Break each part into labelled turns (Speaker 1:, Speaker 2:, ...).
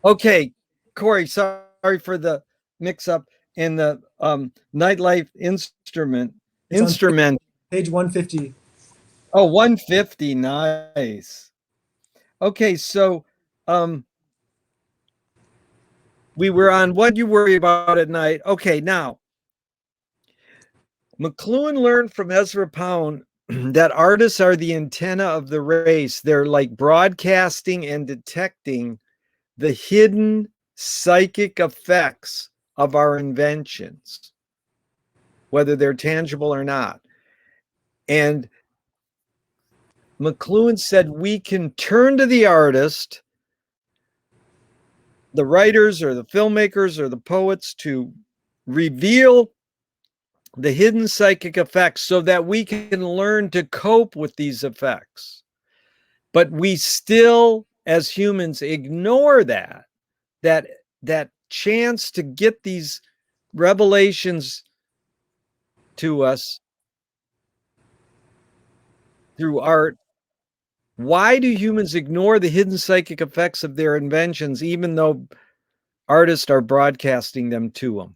Speaker 1: Okay, Corey, sorry for the mix up in the nightlife
Speaker 2: It's on
Speaker 1: instrument.
Speaker 2: page 150.
Speaker 1: Oh, 150, nice. Okay, so um we were on what you worry about at night. Okay, now McLuhan learned from Ezra Pound that artists are the antenna of the race. They're like broadcasting and detecting the hidden psychic effects of our inventions, whether they're tangible or not. And McLuhan said we can turn to the artist, the writers or the filmmakers or the poets to reveal the hidden psychic effects so that we can learn to cope with these effects. But we still, as humans, ignore that that chance to get these revelations to us through art. Why do humans ignore the hidden psychic effects of their inventions, even though artists are broadcasting them to them?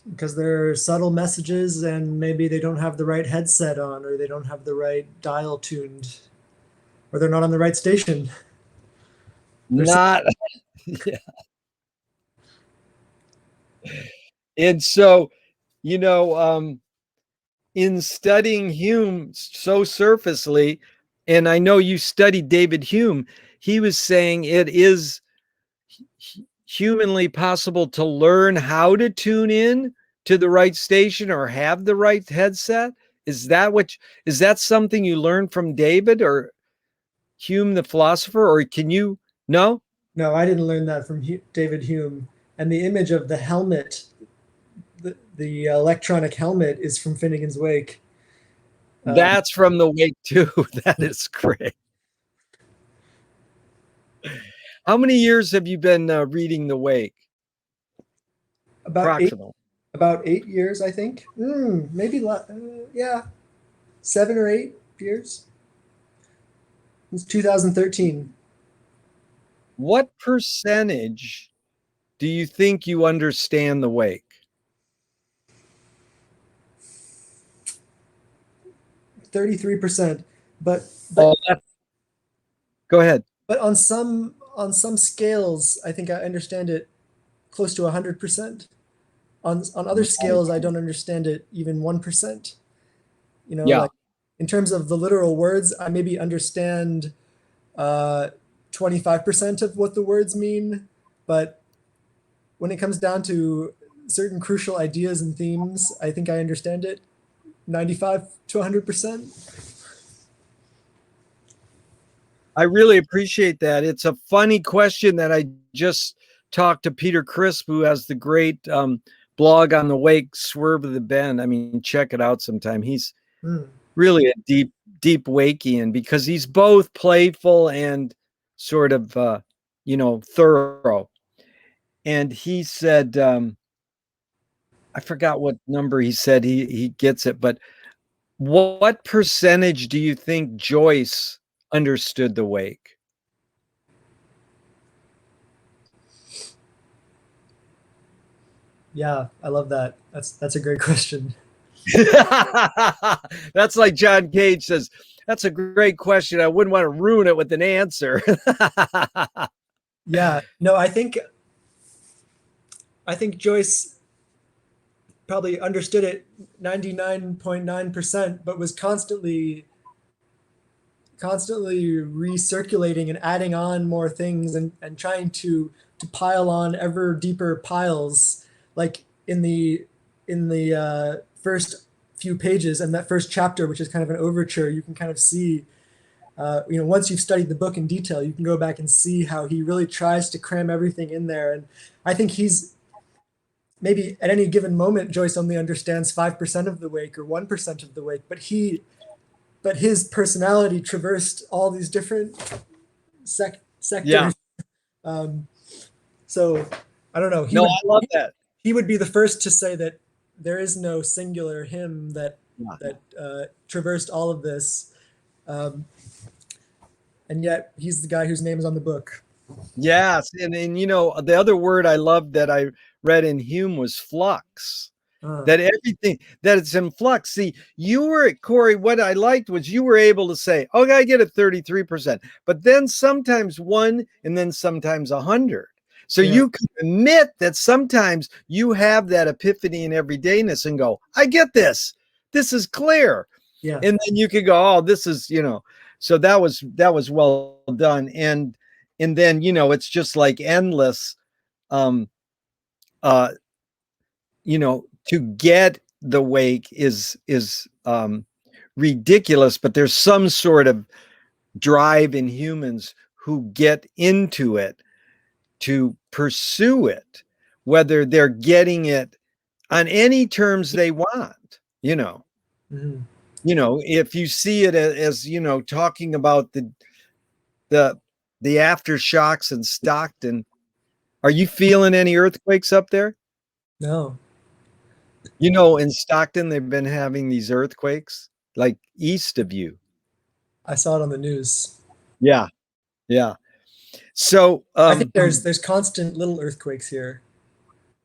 Speaker 2: Because they're subtle messages and maybe they don't have the right headset on or they don't have the right dial tuned or they're not on the right station.
Speaker 1: Not, yeah. And so, you know, in studying Hume so surfacely, and I know you studied David Hume, he was saying it is humanly possible to learn how to tune in to the right station or have the right headset. Is that something you learned from David or Hume the philosopher, or can you no?
Speaker 2: No, I didn't learn that from David Hume. And the image of the helmet, the electronic helmet, is from Finnegan's Wake.
Speaker 1: That's from the Wake too. That is great. How many years have you been reading the Wake?
Speaker 2: About eight,
Speaker 1: Approximately.
Speaker 2: about 8 years, I think. Maybe, yeah, 7 or 8 years. It's 2013.
Speaker 1: What percentage do you think you understand the Wake?
Speaker 2: 33%. But
Speaker 1: Oh,
Speaker 2: but
Speaker 1: go ahead.
Speaker 2: but on some scales, I think I understand it close to 100%. On other scales, I don't understand it even 1%.
Speaker 1: Yeah.
Speaker 2: Like in terms of the literal words, I maybe understand 25% of what the words mean, but when it comes down to certain crucial ideas and themes, I think I understand it 95 to 100%.
Speaker 1: I really appreciate that. It's a funny question that I just talked to Peter Crisp, who has the great blog on the Wake, Swerve of the Bend. I mean, check it out sometime. He's
Speaker 2: Mm.
Speaker 1: really a deep Wakean because he's both playful and sort of, thorough. And he said, I forgot what number he said he gets it, but what percentage do you think Joyce understood the Wake?
Speaker 2: Yeah, I love that. That's a great question.
Speaker 1: That's like John Cage says, that's a great question. I wouldn't want to ruin it with an answer.
Speaker 2: Yeah, no, I think Joyce probably understood it 99.9%, but was constantly recirculating and adding on more things and trying to pile on ever deeper piles, like in the first few pages and that first chapter, which is kind of an overture. You can kind of see, once you've studied the book in detail, you can go back and see how he really tries to cram everything in there. And I think he's maybe at any given moment, Joyce only understands 5% of the Wake or 1% of the Wake, but his personality traversed all these different
Speaker 1: Yeah.
Speaker 2: sectors. Um, so I don't know. He
Speaker 1: No,
Speaker 2: would
Speaker 1: I love that.
Speaker 2: he would be the first to say that there is no singular him that
Speaker 1: Yeah.
Speaker 2: traversed all of this. Um, and yet he's the guy whose name is on the book.
Speaker 1: Yes, and you know, the other word I loved that I read in Hume was flux.
Speaker 2: Uh,
Speaker 1: That everything that it's in flux. See, you were Corey. What I liked was you were able to say, "Okay, I get it 33%," but then sometimes one, and then sometimes 100. So
Speaker 2: yeah,
Speaker 1: you can admit that sometimes you have that epiphany in everydayness and go, "I get this. This is clear."
Speaker 2: yeah,
Speaker 1: And then you could go, "Oh, this is, you know." So that was well done, and then you know it's just like endless. Um, uh, you know, to get the wake is ridiculous, but there's some sort of drive in humans who get into it to pursue it, whether they're getting it on any terms they want, you know.
Speaker 2: hmm
Speaker 1: You know, if you see it as you know, talking about the the aftershocks in Stockton, are you feeling any earthquakes up there?
Speaker 2: no,
Speaker 1: You know, in Stockton, they've been having these earthquakes like east of you.
Speaker 2: I saw it on the news.
Speaker 1: Yeah, yeah. So,
Speaker 2: I think there's constant little earthquakes here.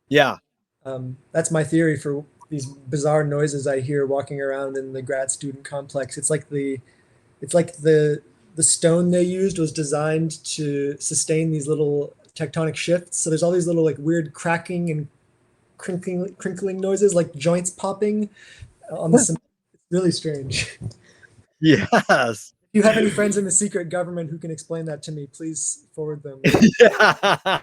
Speaker 1: yeah.
Speaker 2: That's my theory for these bizarre noises I hear walking around in the grad student complex. It's like the stone they used was designed to sustain these little tectonic shifts. So there's all these little like weird cracking and crinkling noises, like joints popping on the cement. It's really strange.
Speaker 1: Yes.
Speaker 2: If you have any friends in the secret government who can explain that to me, please forward them.
Speaker 1: Yeah.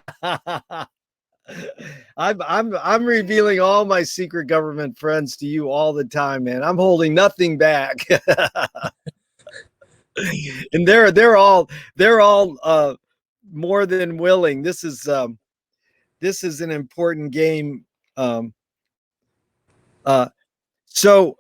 Speaker 1: I'm revealing all my secret government friends to you all the time, man. I'm holding nothing back. And they're all more than willing. This is an important game. Um uh so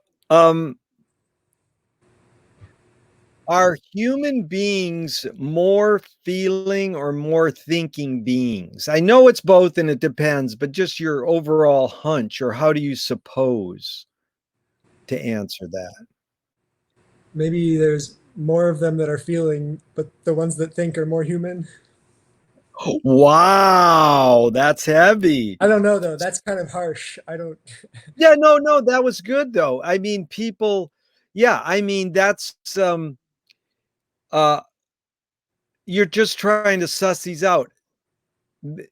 Speaker 1: Are human beings more feeling or more thinking beings? I know it's both and it depends, but just your overall hunch, or how do you suppose to answer that?
Speaker 2: Maybe there's more of them that are feeling, but the ones that think are more human.
Speaker 1: Wow, that's heavy.
Speaker 2: I don't know though. That's kind of harsh. I don't.
Speaker 1: Yeah, no, no, that was good though. I mean, people, yeah, I mean, that's uh you're just trying to suss these out.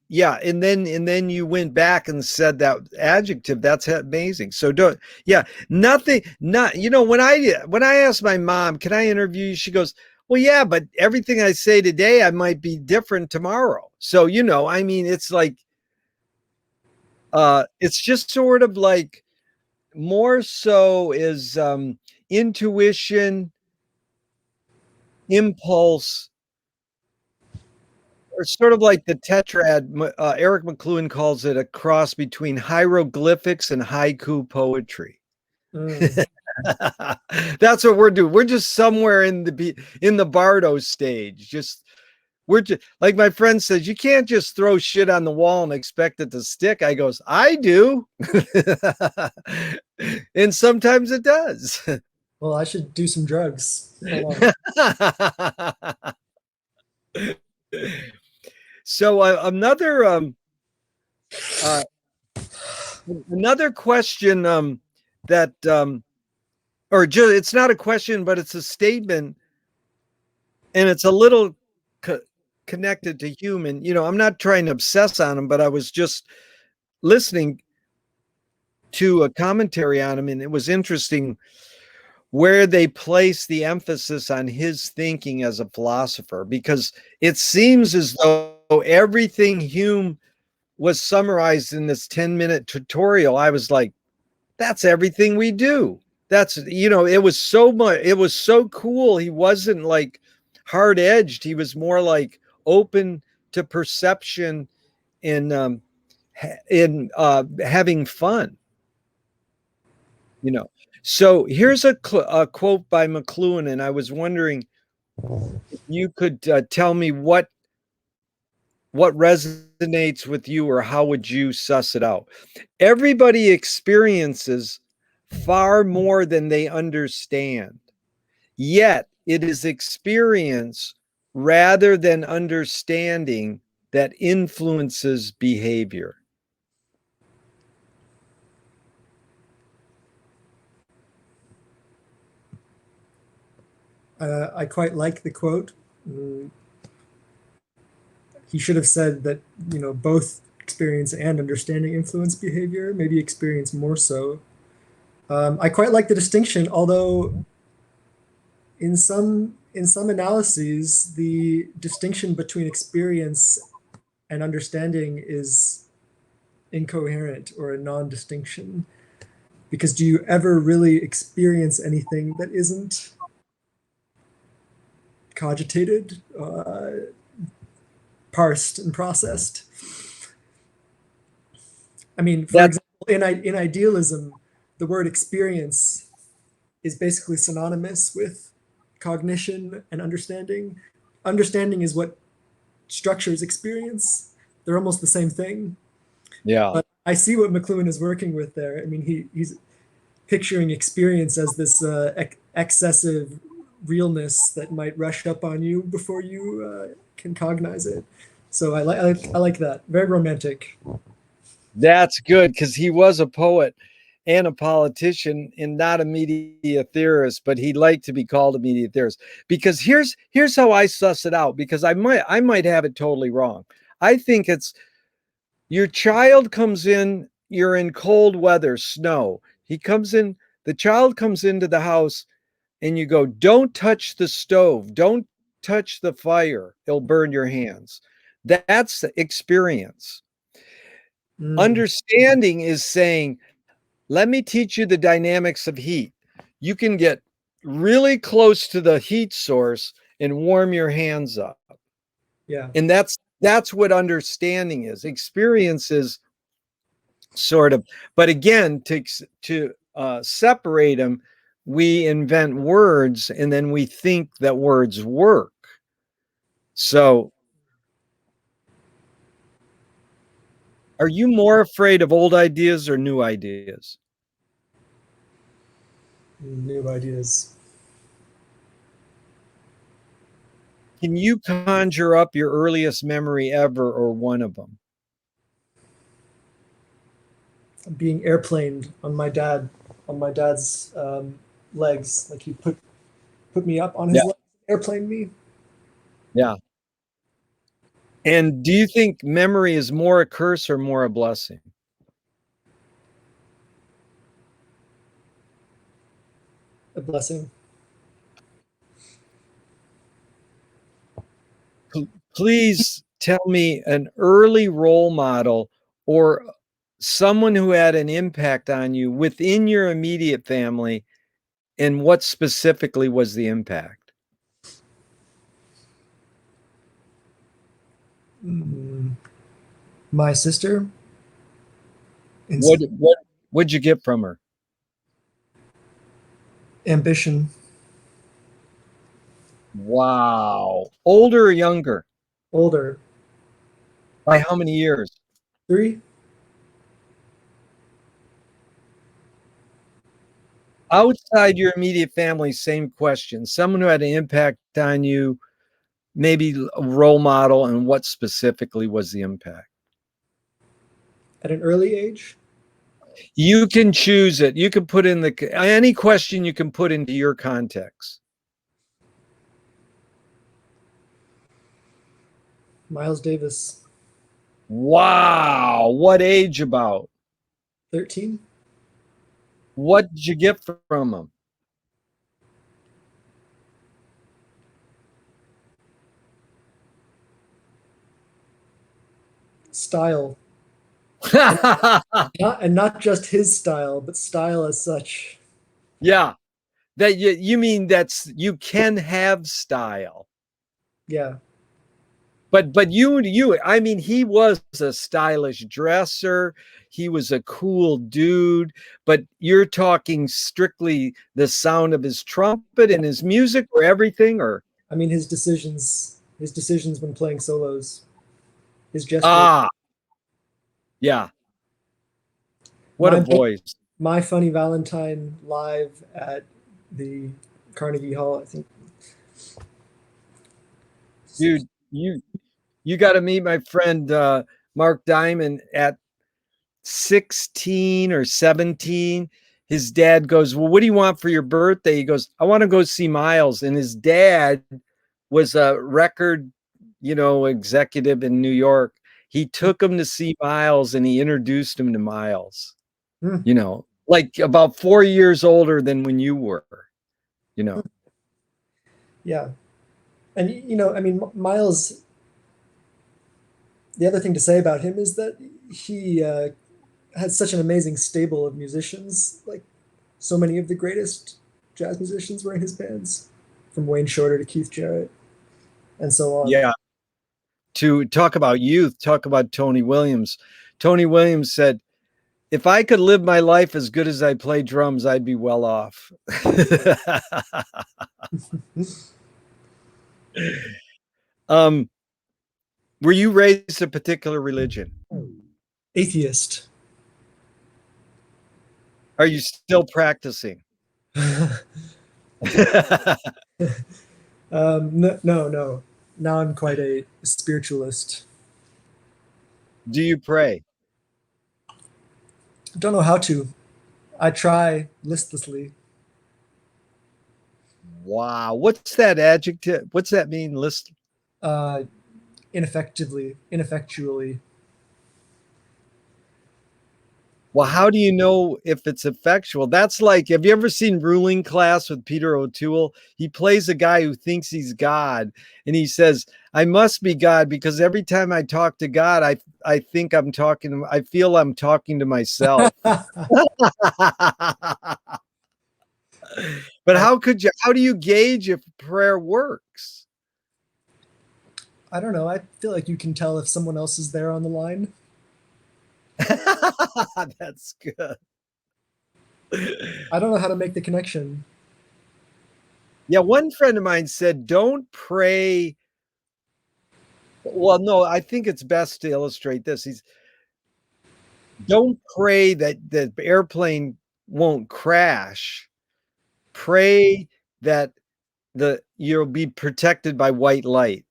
Speaker 1: Yeah, and then you went back and said that adjective. That's amazing. So don't, yeah, nothing, not, you know, when I asked my mom, can I interview you, she goes, well, yeah, but everything I say today I might be different tomorrow. So you know, I mean, it's like it's just sort of like more so is intuition, impulse, or sort of like the tetrad. Eric McLuhan calls it a cross between hieroglyphics and haiku poetry.
Speaker 2: Mm.
Speaker 1: That's what we're doing. We're just somewhere in the Bardo stage. Just we're just like my friend says, you can't just throw shit on the wall and expect it to stick. I goes, I do. And sometimes it does.
Speaker 2: Well, I should do some drugs. Hold on.
Speaker 1: So uh, another question that or just it's not a question, but it's a statement, and it's a little co- connected to human. You know, I'm not trying to obsess on him, but I was just listening to a commentary on him, and it was interesting where they place the emphasis on his thinking as a philosopher, because it seems as though everything Hume was summarized in this 10-minute tutorial. I was like, that's everything we do. That's, you know, it was so much, it was so cool. He wasn't like hard edged. He was more like open to perception and in having fun, you know. So here's a quote by McLuhan, and I was wondering if you could tell me what resonates with you, or how would you suss it out. Everybody experiences far more than they understand. Yet it is experience rather than understanding that influences behavior.
Speaker 2: I quite like the quote. He should have said that, both experience and understanding influence behavior, maybe experience more so. I quite like the distinction, although in some analyses, the distinction between experience and understanding is incoherent or a non-distinction. Because do you ever really experience anything that isn't cogitated, parsed, and processed? I mean, for
Speaker 1: That's
Speaker 2: example, in idealism, the word experience is basically synonymous with cognition and understanding. Understanding is what structures experience. They're almost the same thing.
Speaker 1: yeah.
Speaker 2: But I see what McLuhan is working with there. I mean, he's picturing experience as this excessive realness that might rush up on you before you can cognize it. So I like that. Very romantic.
Speaker 1: That's good because he was a poet and a politician and not a media theorist, but he liked to be called a media theorist. Because here's how I suss it out, because I might have it totally wrong. I think it's your child comes in, you're in cold weather, snow. He comes in, the child comes into the house and you go, "Don't touch the stove, don't touch the fire, it'll burn your hands." That's experience.
Speaker 2: Mm,
Speaker 1: Understanding is saying, let me teach you the dynamics of heat. You can get really close to the heat source and warm your hands up.
Speaker 2: yeah.
Speaker 1: And that's what understanding is. Experience is sort of, but again, to separate them, we invent words and then we think that words work. So, are you more afraid of old ideas or new ideas?
Speaker 2: New ideas.
Speaker 1: Can you conjure up your earliest memory ever or one of them?
Speaker 2: Being airplaned on my dad's legs. Like he put me up on
Speaker 1: Yeah,
Speaker 2: his legs, airplane me.
Speaker 1: yeah. And do you think memory is more a curse or more a blessing?
Speaker 2: A blessing.
Speaker 1: Please tell me an early role model or someone who had an impact on you within your immediate family, and what specifically was the impact?
Speaker 2: Mm, my sister.
Speaker 1: What what what'd you get from her?
Speaker 2: Ambition.
Speaker 1: Wow. Older or younger?
Speaker 2: Older.
Speaker 1: By how many years?
Speaker 2: 3.
Speaker 1: Outside your immediate family, same question. Someone who had an impact on you, maybe a role model, and what specifically was the impact?
Speaker 2: At an early age.
Speaker 1: You can choose it. You can put in any question you can put into your context.
Speaker 2: Miles Davis.
Speaker 1: Wow. What age about?
Speaker 2: 13.
Speaker 1: What did you get from him?
Speaker 2: Style. And not just his style, but style as such.
Speaker 1: Yeah. That you mean that's you can have style.
Speaker 2: Yeah.
Speaker 1: But you I mean he was a stylish dresser, he was a cool dude, but you're talking strictly the sound of his trumpet and his music or everything, or
Speaker 2: I mean his decisions when playing solos, his gesture.
Speaker 1: ah, yeah, what a
Speaker 2: My
Speaker 1: voice.
Speaker 2: My Funny Valentine live at the Carnegie Hall, I think
Speaker 1: Dude, you got to meet my friend Mark Diamond. At 16 or 17, his dad goes, well, what do you want for your birthday? He goes, I want to go see Miles. And his dad was a record, executive in New York. He took him to see Miles and he introduced him to Miles, like about 4 years older than when you were,
Speaker 2: Yeah. And, I mean, Miles, the other thing to say about him is that he had such an amazing stable of musicians. Like, so many of the greatest jazz musicians were in his bands, from Wayne Shorter to Keith Jarrett, and so on.
Speaker 1: Yeah. To talk about youth, talk about Tony Williams. Tony Williams said, if I could live my life as good as I play drums, I'd be well off. Were you raised a particular religion?
Speaker 2: Atheist.
Speaker 1: Are you still practicing?
Speaker 2: No. Now I'm quite a spiritualist.
Speaker 1: Do you pray?
Speaker 2: Don't know how to. I try listlessly.
Speaker 1: Wow. What's that adjective? What's that mean? List.
Speaker 2: Ineffectually.
Speaker 1: Well, how do you know if it's effectual? That's like, have you ever seen Ruling Class with Peter O'Toole? He plays a guy who thinks he's God, and he says, I must be God because every time I talk to God, I think I'm talking, I feel I'm talking to myself. But how do you gauge if prayer works?
Speaker 2: I don't know. I feel like you can tell if someone else is there on the line.
Speaker 1: That's good.
Speaker 2: I don't know how to make the connection.
Speaker 1: Yeah, one friend of mine said, don't pray. Well, no, I think it's best to illustrate this. Don't pray that the airplane won't crash. Pray that you'll be protected by white light.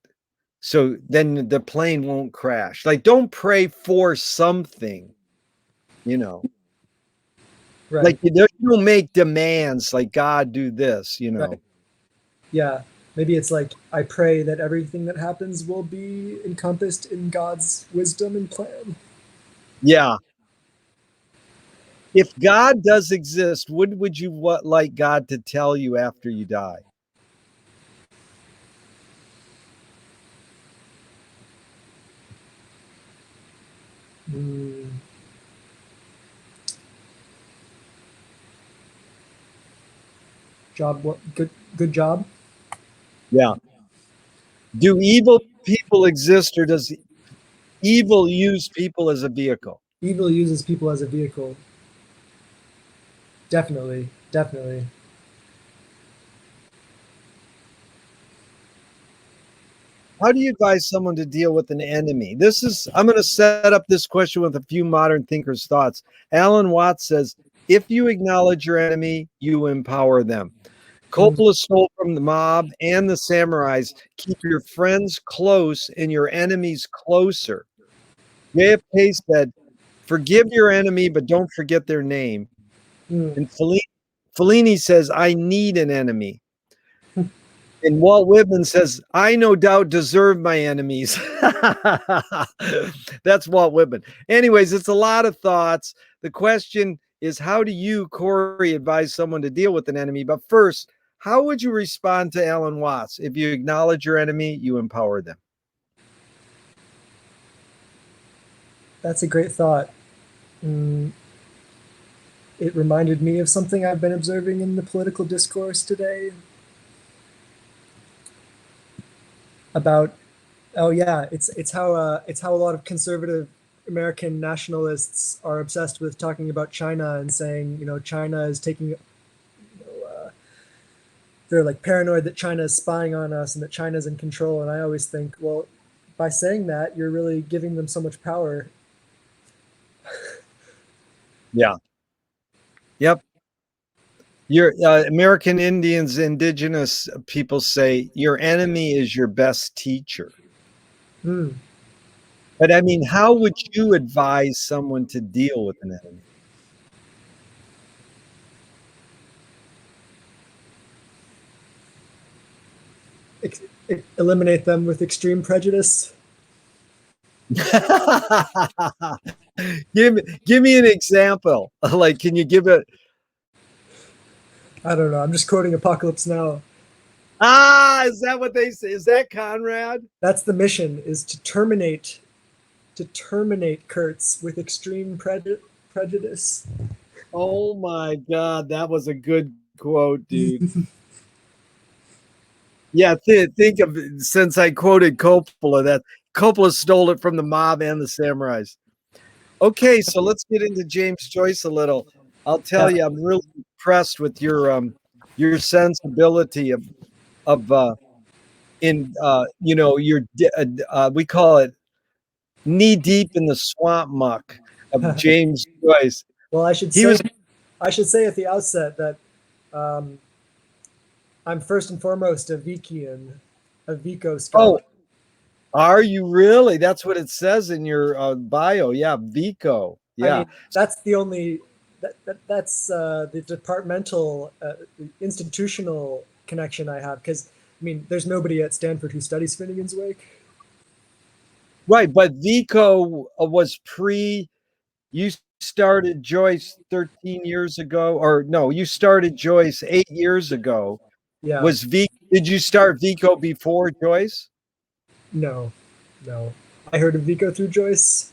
Speaker 1: So then the plane won't crash. Like, don't pray for something,
Speaker 2: Right.
Speaker 1: Like you don't make demands like God do this,
Speaker 2: Right. Yeah. Maybe it's like, I pray that everything that happens will be encompassed in God's wisdom and plan.
Speaker 1: Yeah. If God does exist, what would you like God to tell you after you die? Good job. Yeah. Do evil people exist, or does evil use people as a vehicle?
Speaker 2: Evil uses people as a vehicle. Definitely.
Speaker 1: How do you advise someone to deal with an enemy? I'm going to set up this question with a few modern thinkers' thoughts. Alan Watts says, if you acknowledge your enemy, you empower them. Coppola stole from the mob and the samurais. Keep your friends close and your enemies closer. JFK said, forgive your enemy, but don't forget their name. And Fellini says, I need an enemy. And Walt Whitman says, I no doubt deserve my enemies. That's Walt Whitman. Anyways, it's a lot of thoughts. The question is, how do you, Corey, advise someone to deal with an enemy? But first, how would you respond to Alan Watts? If you acknowledge your enemy, you empower them.
Speaker 2: That's a great thought. It reminded me of something I've been observing in the political discourse today about, it's how a lot of conservative American nationalists are obsessed with talking about China and saying, China is taking, they're like paranoid that China is spying on us and that China is in control. And I always think, well, by saying that, you're really giving them so much power.
Speaker 1: Yeah. Yep. Your American Indians, indigenous people say your enemy is your best teacher.
Speaker 2: Hmm.
Speaker 1: But I mean, how would you advise someone to deal with an enemy?
Speaker 2: Eliminate them with extreme prejudice.
Speaker 1: Give me an example. Like, can you give it?
Speaker 2: I don't know. I'm just quoting Apocalypse Now.
Speaker 1: Is that what they say? Is that Conrad?
Speaker 2: That's the mission: is to terminate Kurtz with extreme prejudice.
Speaker 1: Oh my God, that was a good quote, dude. Yeah, think of since I quoted Coppola, that Coppola stole it from the mob and the samurais. Okay, so let's get into James Joyce a little. I'll tell
Speaker 2: Yeah.
Speaker 1: you, I'm really impressed with your sensibility of in you know we call it knee deep in the swamp muck of James Joyce.
Speaker 2: Well,
Speaker 1: He was
Speaker 2: I should say at the outset that um, I'm first and foremost a Vikian, a Vico
Speaker 1: oh,
Speaker 2: scholar.
Speaker 1: are you really? That's what it says in your bio. Yeah, Vico.
Speaker 2: I
Speaker 1: Yeah.
Speaker 2: mean, that's the only that's the departmental, the institutional connection I have. Because I mean, there's nobody at Stanford who studies Finnegan's Wake.
Speaker 1: Right, but Vico was pre you started Joyce 13 years ago, or no, you started Joyce 8 years ago.
Speaker 2: Yeah.
Speaker 1: Was V did you start Vico before Joyce?
Speaker 2: No, no. I heard of Vico through Joyce.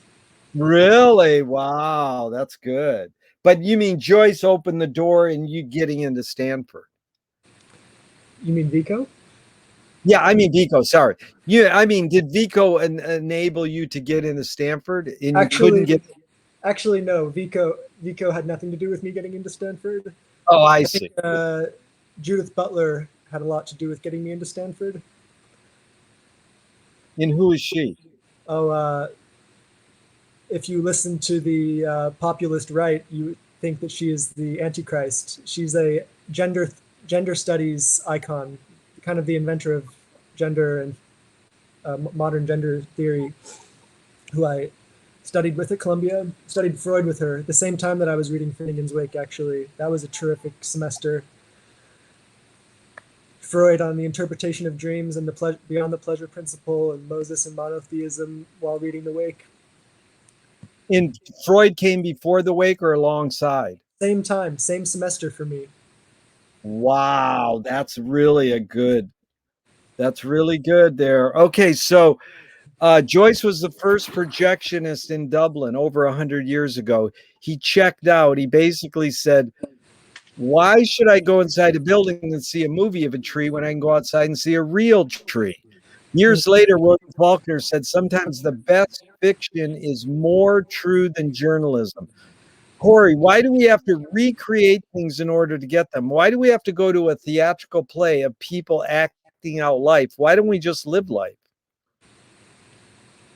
Speaker 1: Really? Wow, that's good. But you mean Joyce opened the door and you getting into Stanford?
Speaker 2: You mean Vico?
Speaker 1: Yeah, I mean Vico, sorry. Yeah, I mean, did Vico enable you to get into Stanford and you couldn't
Speaker 2: Actually,
Speaker 1: get
Speaker 2: actually, no. Vico had nothing to do with me getting into Stanford.
Speaker 1: Oh, I
Speaker 2: I think
Speaker 1: see.
Speaker 2: Judith Butler had a lot to do with getting me into Stanford.
Speaker 1: And who is she?
Speaker 2: Oh, if you listen to the populist right, you think that she is the Antichrist. She's a gender studies icon, kind of the inventor of gender and modern gender theory. Who I studied with at Columbia, studied Freud with her at the same time that I was reading Finnegan's Wake. Actually, that was a terrific semester. Freud on the interpretation of dreams and the beyond the pleasure principle, and Moses and monotheism while reading the Wake.
Speaker 1: And Freud came before the Wake or alongside?
Speaker 2: Same time, same semester for me.
Speaker 1: Wow, that's really good there. Okay, so Joyce was the first projectionist in Dublin over 100 years ago. He checked out. He basically said, why should I go inside a building and see a movie of a tree when I can go outside and see a real tree? Years later, William Faulkner said sometimes the best fiction is more true than journalism. Corey, why do we have to recreate things in order to get them? Why do we have to go to a theatrical play of people acting out life? Why don't we just live life?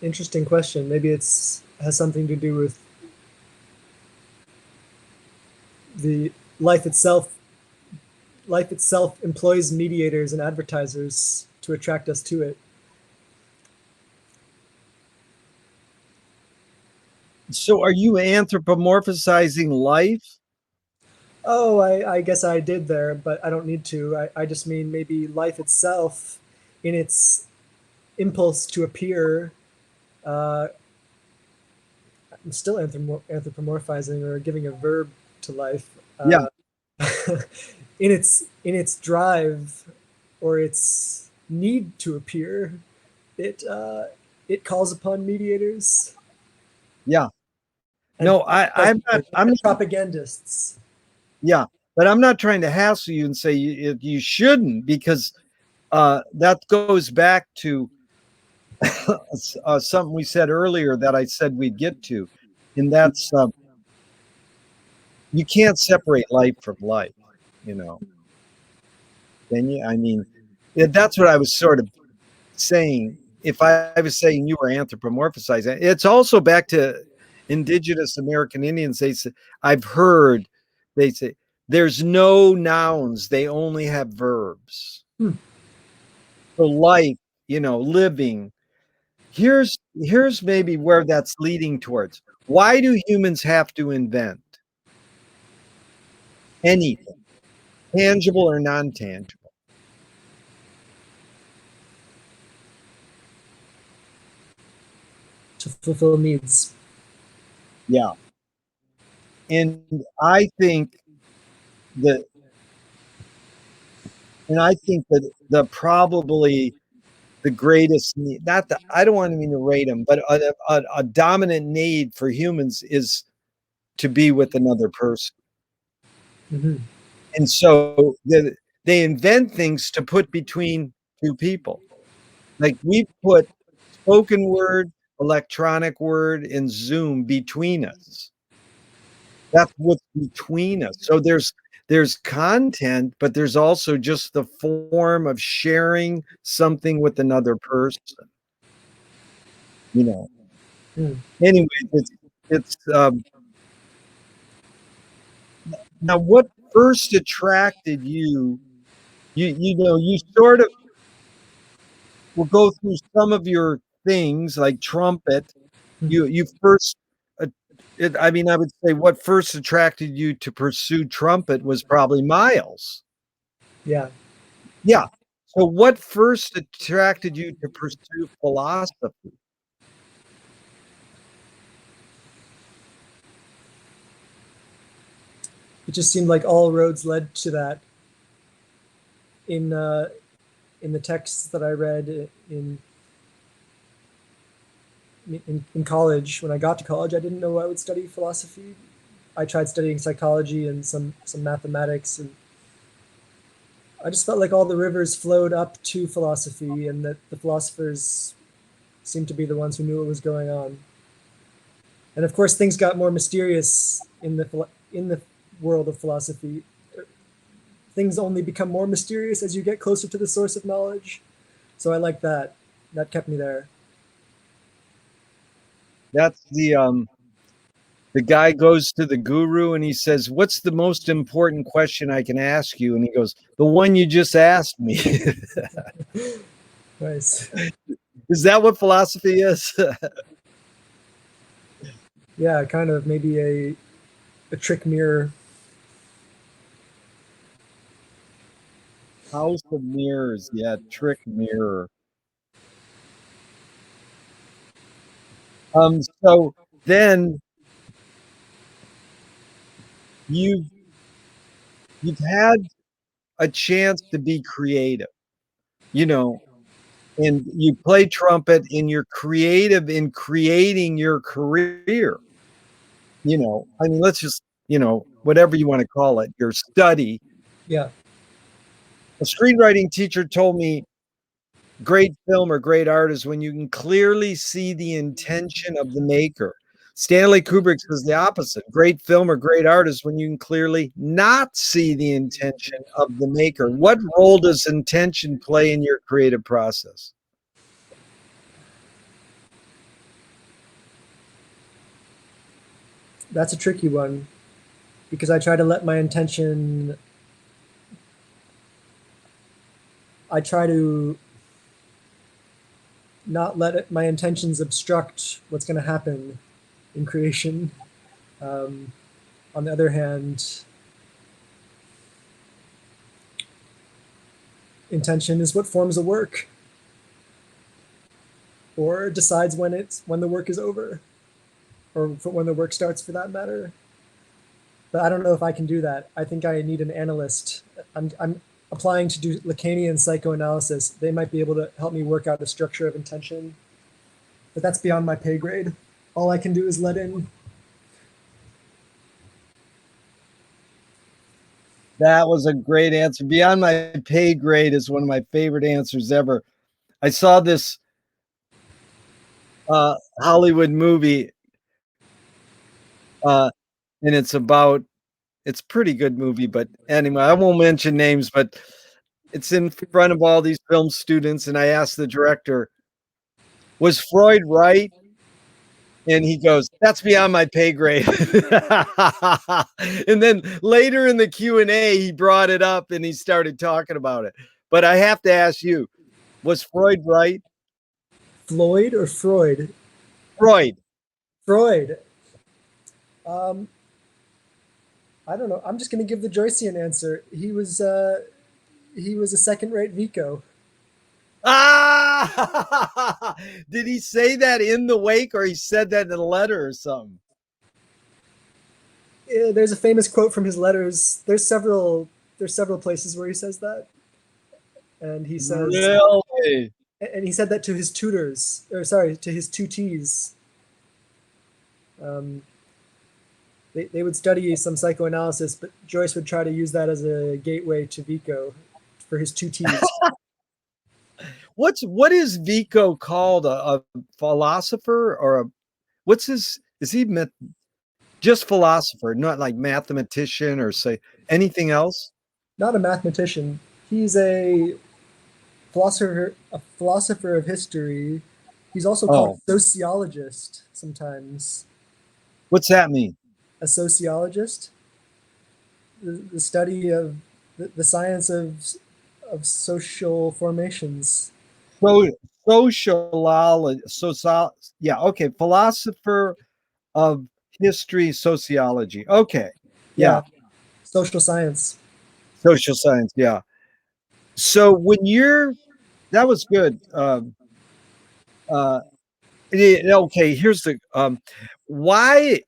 Speaker 2: Interesting question. Maybe it's has something to do with the life itself. Life itself employs mediators and advertisers to attract us to it.
Speaker 1: So, are you anthropomorphizing life?
Speaker 2: Oh, I guess I did there, but I don't need to. I just mean maybe life itself, in its impulse to appear, uh, I'm still anthropomorphizing or giving a verb to life.
Speaker 1: Yeah.
Speaker 2: In its drive or its need to appear, it it calls upon mediators
Speaker 1: Yeah.
Speaker 2: and
Speaker 1: No, I'm not,
Speaker 2: propagandists.
Speaker 1: yeah, but I'm not trying to hassle you and say you shouldn't, because that goes back to something we said earlier that I said we'd get to, and that's you can't separate life from life, you know. Can you? I mean, that's what I was sort of saying. If I was saying you were anthropomorphizing, it's also back to indigenous American Indians. They say, I've heard they say, There's no nouns, they only have verbs.
Speaker 2: Hmm.
Speaker 1: So life, living. Here's maybe where that's leading towards. Why do humans have to invent anything, tangible or non-tangible?
Speaker 2: To fulfill needs.
Speaker 1: Yeah. And I think that the probably the greatest need, not that I don't want to mean to rate them, but a dominant need for humans is to be with another person.
Speaker 2: Mm-hmm.
Speaker 1: And so they invent things to put between two people. Like we put spoken word, electronic word, and Zoom between us. That's what's between us. So there's content, but there's also just the form of sharing something with another person. You know.
Speaker 2: Mm.
Speaker 1: Anyway, it's now what first attracted you? You sort of will go through some of your things like trumpet.
Speaker 2: Mm.
Speaker 1: You first uh, I mean, I would say what first attracted you to pursue trumpet was probably Miles.
Speaker 2: Yeah.
Speaker 1: Yeah. So what first attracted you to pursue philosophy?
Speaker 2: It just seemed like all roads led to that. In in the texts that I read in college, when I got to college, I didn't know I would study philosophy. I tried studying psychology and some mathematics, and I just felt like all the rivers flowed up to philosophy, and that the philosophers seemed to be the ones who knew what was going on. And of course, things got more mysterious in the world of philosophy. Things only become more mysterious as you get closer to the source of knowledge. So I like that. That kept me there.
Speaker 1: That's the guy goes to the guru and he says, "What's the most important question I can ask you?" And he goes, "The one you just asked me."
Speaker 2: Nice.
Speaker 1: Is that what philosophy is?
Speaker 2: Yeah, kind of maybe a trick mirror.
Speaker 1: House of Mirrors, yeah, trick mirror. So then you've you've had a chance to be creative, you know, and you play trumpet and you're creative in creating your career. I mean, let's just, whatever you want to call it, your study.
Speaker 2: Yeah.
Speaker 1: A screenwriting teacher told me great film or great art is when you can clearly see the intention of the maker. Stanley Kubrick says the opposite. Great film or great art is when you can clearly not see the intention of the maker. What role does intention play in your creative process?
Speaker 2: That's a tricky one because I try to let my intention, I try to not let my intentions obstruct what's going to happen in creation. Um, on the other hand, intention is what forms a work or decides when the work is over or when the work starts for that matter. But I don't know if I can do that. I think I need an analyst. I'm applying to do Lacanian psychoanalysis. They might be able to help me work out the structure of intention, but that's beyond my pay grade. All I can do is let in.
Speaker 1: That was a great answer. Beyond my pay grade is one of my favorite answers ever. I saw this Hollywood movie, and it's a pretty good movie, but anyway, I won't mention names, but it's in front of all these film students, and I asked the director, was Freud right And he goes, "That's beyond my pay grade." And then later in the Q&A, he brought it up and he started talking about it. But I have to ask you, was Freud right?
Speaker 2: Floyd or Freud?
Speaker 1: Freud.
Speaker 2: Freud. Um, I don't know. I'm just going to give the Joycean answer. He was a second-rate Vico.
Speaker 1: Ah! Did he say that in the wake, or he said that in a letter or something?
Speaker 2: There's a famous quote from his letters. There's several places where he says that, and he says,
Speaker 1: Really?
Speaker 2: and he said that to his tutors, or sorry, to his tutees. Um, they would study some psychoanalysis, but Joyce would try to use that as a gateway to Vico for his tutees.
Speaker 1: What is Vico called? A philosopher, or what's his? Is he just philosopher, not like mathematician or say anything else?
Speaker 2: Not a mathematician. He's a philosopher of history. He's also called
Speaker 1: Oh,
Speaker 2: a sociologist sometimes.
Speaker 1: what's that mean?
Speaker 2: A sociologist, the study of the science of social formations.
Speaker 1: So social, yeah, okay. Philosopher of history, sociology. Okay. Yeah.
Speaker 2: Yeah, social science.
Speaker 1: Social science. Yeah. So when you're, that was good. Uh, okay. Here's the, why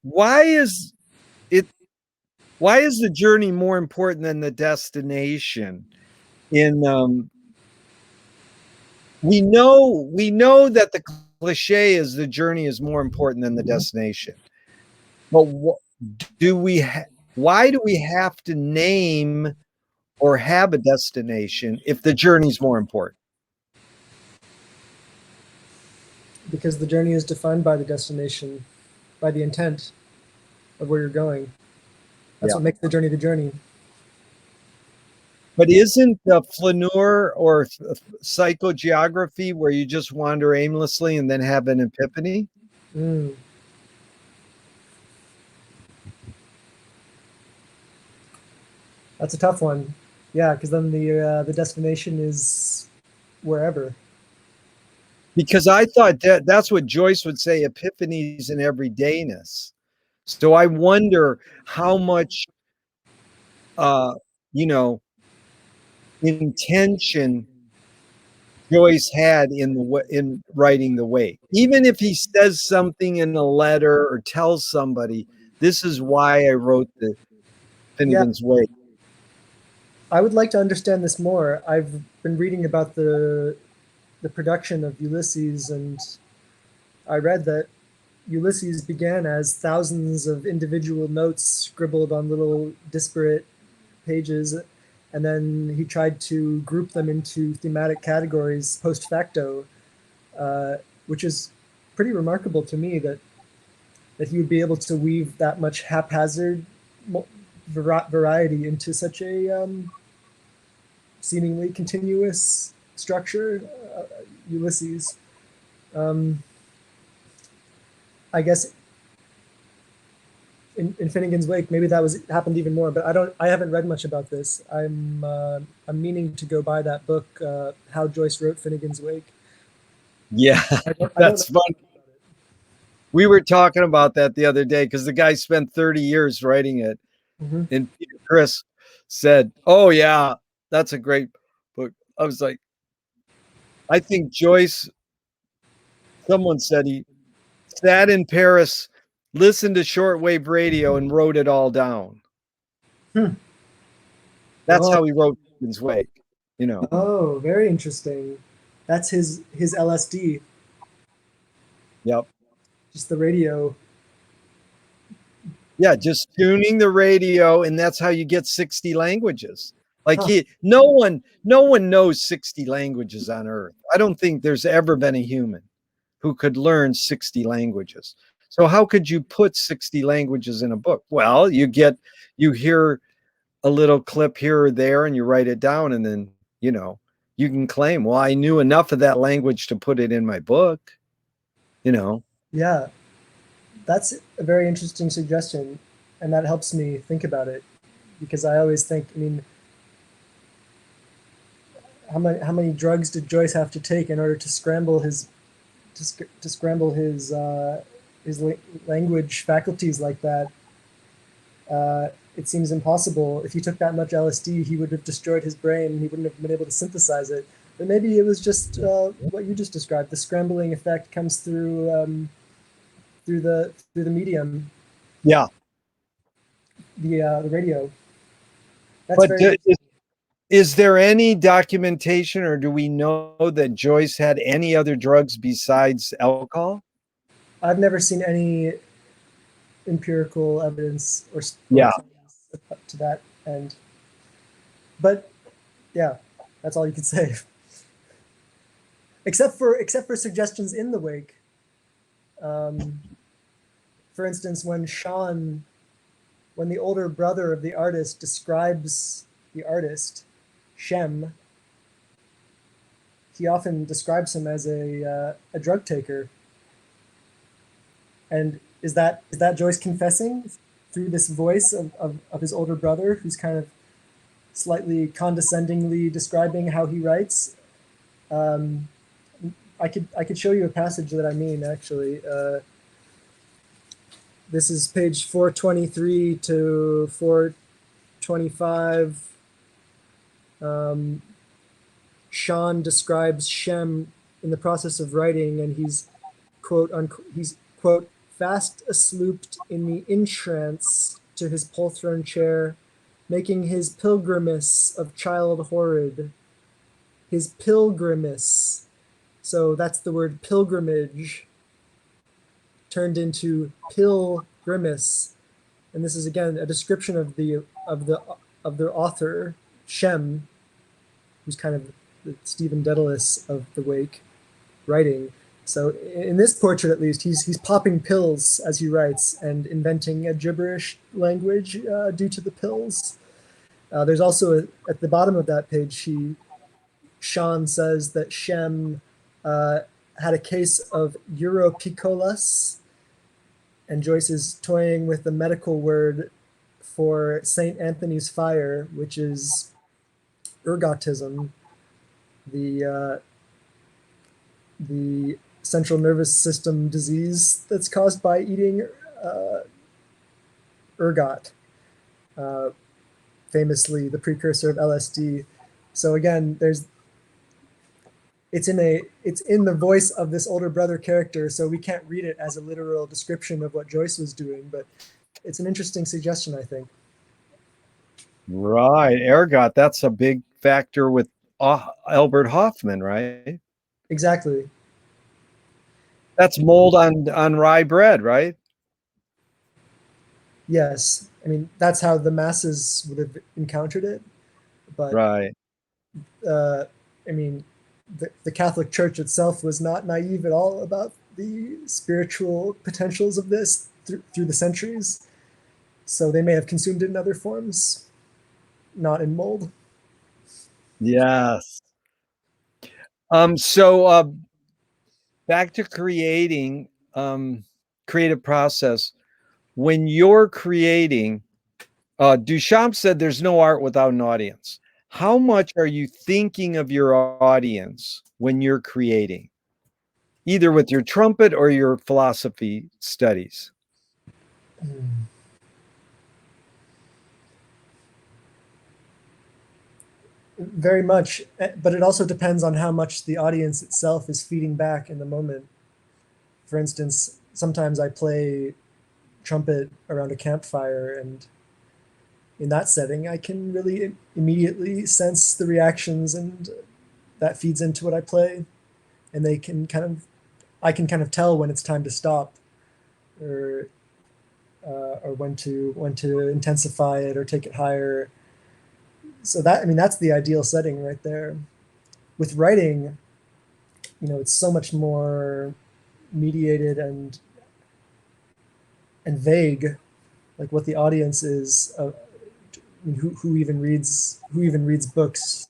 Speaker 1: is it, why is the journey more important than the destination? In, we know that the cliche is the journey is more important than the destination. But do we why do we have to name or have a destination if the journey's more important?
Speaker 2: Because the journey is defined by the destination, by the intent of where you're going. That's
Speaker 1: Yeah.
Speaker 2: what makes the journey the journey.
Speaker 1: But isn't the flaneur or psychogeography where you just wander aimlessly and then have an epiphany?
Speaker 2: Mm. That's a tough one. Yeah, because then the destination is wherever.
Speaker 1: Because I thought that's what Joyce would say, epiphanies and everydayness. So I wonder how much uh you know intention Joyce had in in writing the wake. Even if he says something in a letter or tells somebody, this is why I wrote the
Speaker 2: Yeah,
Speaker 1: Finnegan's Wake.
Speaker 2: I would like to understand this more. I've been reading about the production of Ulysses, and I read that Ulysses began as thousands of individual notes scribbled on little disparate pages, and then he tried to group them into thematic categories post facto, uh, which is pretty remarkable to me that he would be able to weave that much haphazard variety into such a seemingly continuous structure. Ulysses. Um, I guess in Finnegan's Wake, maybe that was happened even more. But I haven't read much about this. I'm meaning to go buy that book, How Joyce Wrote Finnegan's Wake.
Speaker 1: Yeah,
Speaker 2: I don't
Speaker 1: that's
Speaker 2: know.
Speaker 1: fun. We were talking about that the other day because the guy spent 30 years writing it.
Speaker 2: Mm-hmm.
Speaker 1: And Peter Chris said, "Oh, yeah, that's a great book." I was like, I think Joyce, someone said he sat in Paris, listened to shortwave radio, and wrote it all down.
Speaker 2: Hmm.
Speaker 1: That's
Speaker 2: Oh,
Speaker 1: how he wrote Finnegan's Wake, you know.
Speaker 2: oh, very interesting. That's his LSD,
Speaker 1: Yep.
Speaker 2: just the radio.
Speaker 1: Yeah, just tuning the radio, and that's how you get 60 languages. Like
Speaker 2: Huh.
Speaker 1: no one knows 60 languages on Earth. I don't think there's ever been a human who could learn 60 languages. So how could you put 60 languages in a book? Well, you hear a little clip here or there and you write it down, and then, you can claim, well, I knew enough of that language to put it in my book, you know.
Speaker 2: Yeah. That's a very interesting suggestion, and that helps me think about it, because I always think, I mean, how many drugs did Joyce have to take in order to scramble his language faculties like that? It seems impossible. If he took that much LSD, he would have destroyed his brain. He wouldn't have been able to synthesize it. But maybe it was just what you just described. The scrambling effect comes through the medium,
Speaker 1: Yeah.
Speaker 2: the radio. That's
Speaker 1: But
Speaker 2: very interesting.
Speaker 1: is there any documentation, or do we know that Joyce had any other drugs besides alcohol?
Speaker 2: I've never seen any empirical evidence or
Speaker 1: Yeah.
Speaker 2: science up to that end. But yeah, that's all you can say. except for suggestions in the wake. For instance, when the older brother of the artist describes the artist, Shem, he often describes him as a drug taker. And is that Joyce confessing through this voice of his older brother, who's kind of slightly condescendingly describing how he writes? I could show you a passage that I mean, actually. This is page 423 to 425. Sean describes Shem in the process of writing, and he's quote fast aslooped in the entrance to his polthron chair, making his pilgrimace of child horrid. His pilgrimace. So that's the word pilgrimage turned into pilgrimace, and this is again a description of the author Shem, who's kind of the Stephen Dedalus of the Wake writing. So in this portrait, at least, he's popping pills as he writes and inventing a gibberish language due to the pills. There's also at the bottom of that page, Sean says that Shem had a case of Europicolas, and Joyce is toying with the medical word for St. Anthony's fire, which is ergotism, the central nervous system disease that's caused by eating ergot, famously the precursor of LSD. So again, it's in the voice of this older brother character, so we can't read it as a literal description of what Joyce was doing, but it's an interesting suggestion, I think.
Speaker 1: Right. Ergot, that's a big factor with Albert Hoffman, right?
Speaker 2: Exactly.
Speaker 1: That's mold on rye bread, right?
Speaker 2: Yes. I mean, that's how the masses would have encountered it. But
Speaker 1: Right.
Speaker 2: I mean, the Catholic Church itself was not naive at all about the spiritual potentials of this through the centuries. So they may have consumed it in other forms, not in mold.
Speaker 1: Yes. So back to creating, creative process. When you're creating, Duchamp said there's no art without an audience. How much are you thinking of your audience when you're creating, either with your trumpet or your philosophy studies?
Speaker 2: Very much, but it also depends on how much the audience itself is feeding back in the moment. For instance, sometimes I play trumpet around a campfire, and in that setting, I can really immediately sense the reactions, and that feeds into what I play. And I can kind of tell when it's time to stop, or when to intensify it or take it higher. So that's the ideal setting right there. With writing, it's so much more mediated and vague, like what the audience is. Who even reads books?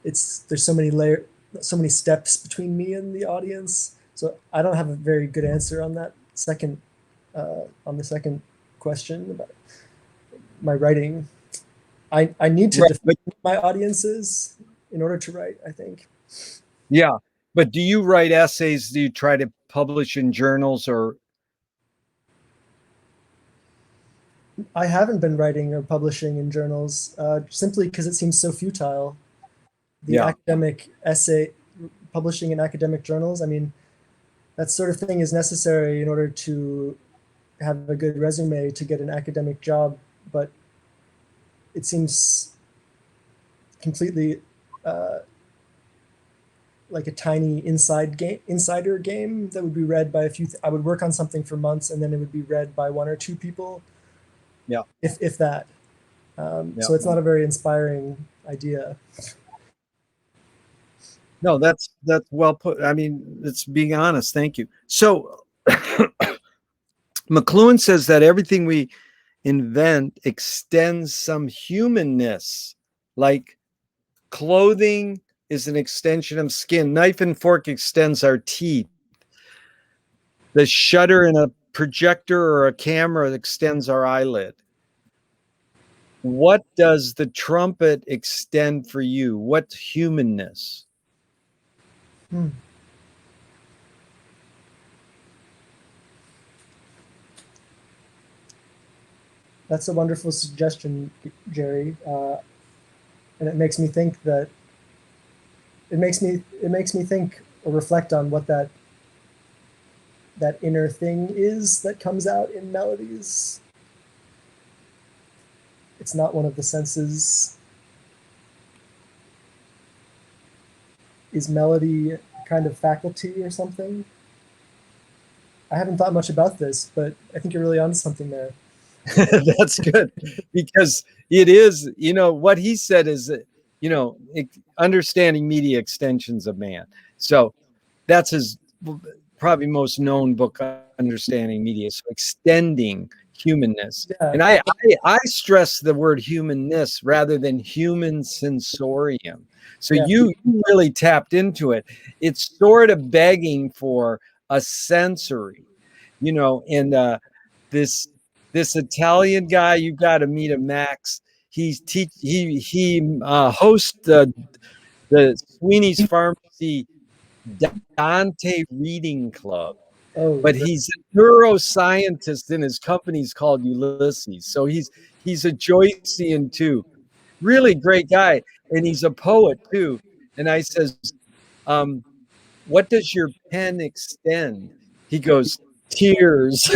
Speaker 2: There's so many steps between me and the audience. So I don't have a very good answer on that second on the second question about my writing. I need to define my audiences in order to write, I think.
Speaker 1: Yeah. But do you write essays? Do you try to publish in journals or?
Speaker 2: I haven't been writing or publishing in journals simply because it seems so futile. The academic essay, publishing in academic journals, I mean, that sort of thing is necessary in order to have a good resume to get an academic job, but it seems completely like a tiny insider game that would be read by a few. I would work on something for months, and then it would be read by one or two people.
Speaker 1: Yeah,
Speaker 2: if that. So it's not a very inspiring idea.
Speaker 1: No, that's well put. I mean, it's being honest. Thank you. So McLuhan says that everything we invent extends some humanness, like clothing is an extension of skin. Knife and fork extends our teeth. The shutter in a projector or a camera extends our eyelid. What does the trumpet extend for you? What humanness?
Speaker 2: That's a wonderful suggestion, Gerry, and it makes me think that it makes me think or reflect on what that inner thing is that comes out in melodies. It's not one of the senses. Is melody kind of faculty or something? I haven't thought much about this, but I think you're really onto something there.
Speaker 1: That's good, because it is, what he said is that, understanding media extensions of man. So that's his probably most known book, Understanding Media. So extending humanness. Yeah. And I stress the word humanness rather than human sensorium. So you really tapped into it. It's sort of begging for a sensory, and this Italian guy, you got to meet him, Max. He hosts the Sweeney's Pharmacy Dante Reading Club. But he's a neuroscientist, and his company's called Ulysses. So he's a Joycean too. Really great guy. And he's a poet too. And I says, what does your pen extend? He goes, tears.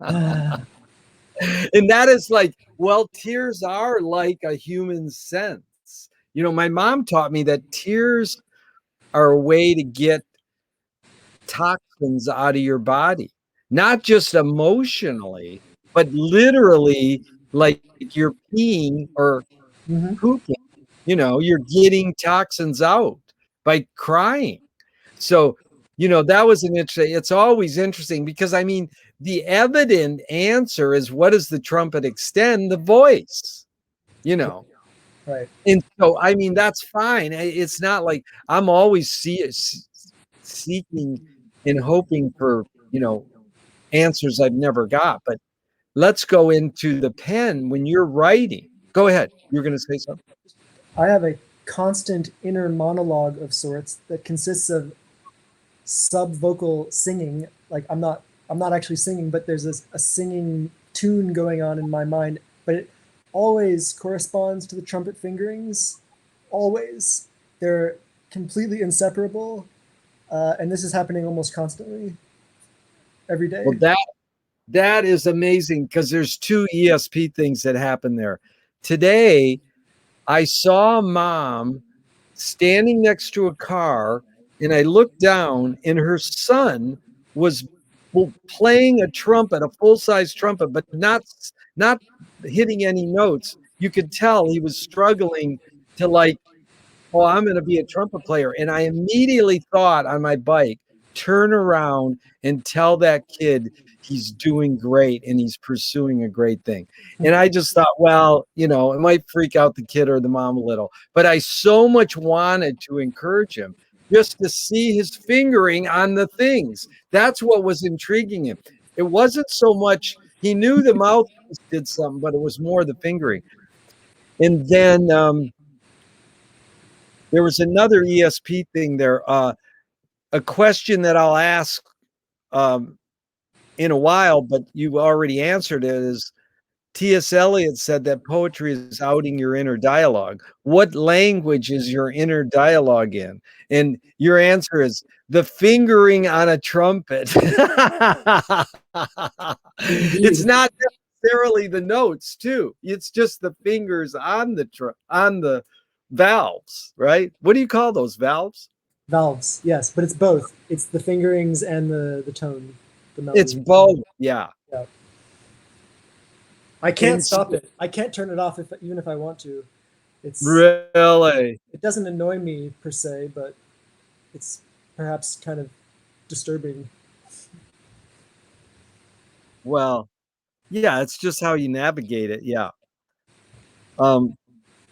Speaker 1: And that is like, well, tears are like a human sense. My mom taught me that tears are a way to get toxins out of your body, not just emotionally, but literally, like you're peeing or pooping. You're getting toxins out by crying. So, that was an interesting. It's always interesting because, I mean, the evident answer is, what does the trumpet extend? The voice,
Speaker 2: Right.
Speaker 1: And so, I mean, that's fine. It's not like I'm always seeking and hoping for, answers I've never got. But let's go into the pen when you're writing. Go ahead. You're going to say something.
Speaker 2: I have a constant inner monologue of sorts that consists of sub-vocal singing. Like I'm not actually singing, but there's a singing tune going on in my mind, but it always corresponds to the trumpet fingerings. Always. They're completely inseparable. And this is happening almost constantly every day.
Speaker 1: Well, that is amazing, because there's two ESP things that happen there. Today, I saw a mom standing next to a car, and I looked down, and her son was playing a trumpet, a full-size trumpet, but not hitting any notes. You could tell he was struggling to, like, oh, I'm going to be a trumpet player. And I immediately thought on my bike, turn around and tell that kid he's doing great and he's pursuing a great thing. And I just thought, well, it might freak out the kid or the mom a little, but I so much wanted to encourage him just to see his fingering on the things. That's what was intriguing him. It wasn't so much, he knew the mouthpiece did something, but it was more the fingering. And then there was another ESP thing there. A question that I'll ask in a while, but you already answered it, is T.S. Eliot said that poetry is outing your inner dialogue. What language is your inner dialogue in? And your answer is the fingering on a trumpet. It's not necessarily the notes, too. It's just the fingers on the valves, right? What do you call those, valves?
Speaker 2: Valves, yes, but it's both. It's the fingerings and the tone, the melody.
Speaker 1: It's both, yeah.
Speaker 2: I can't stop it. I can't turn it off even if I want to. It's
Speaker 1: really.
Speaker 2: It doesn't annoy me per se, but it's perhaps kind of disturbing.
Speaker 1: Well, yeah, it's just how you navigate it. Yeah.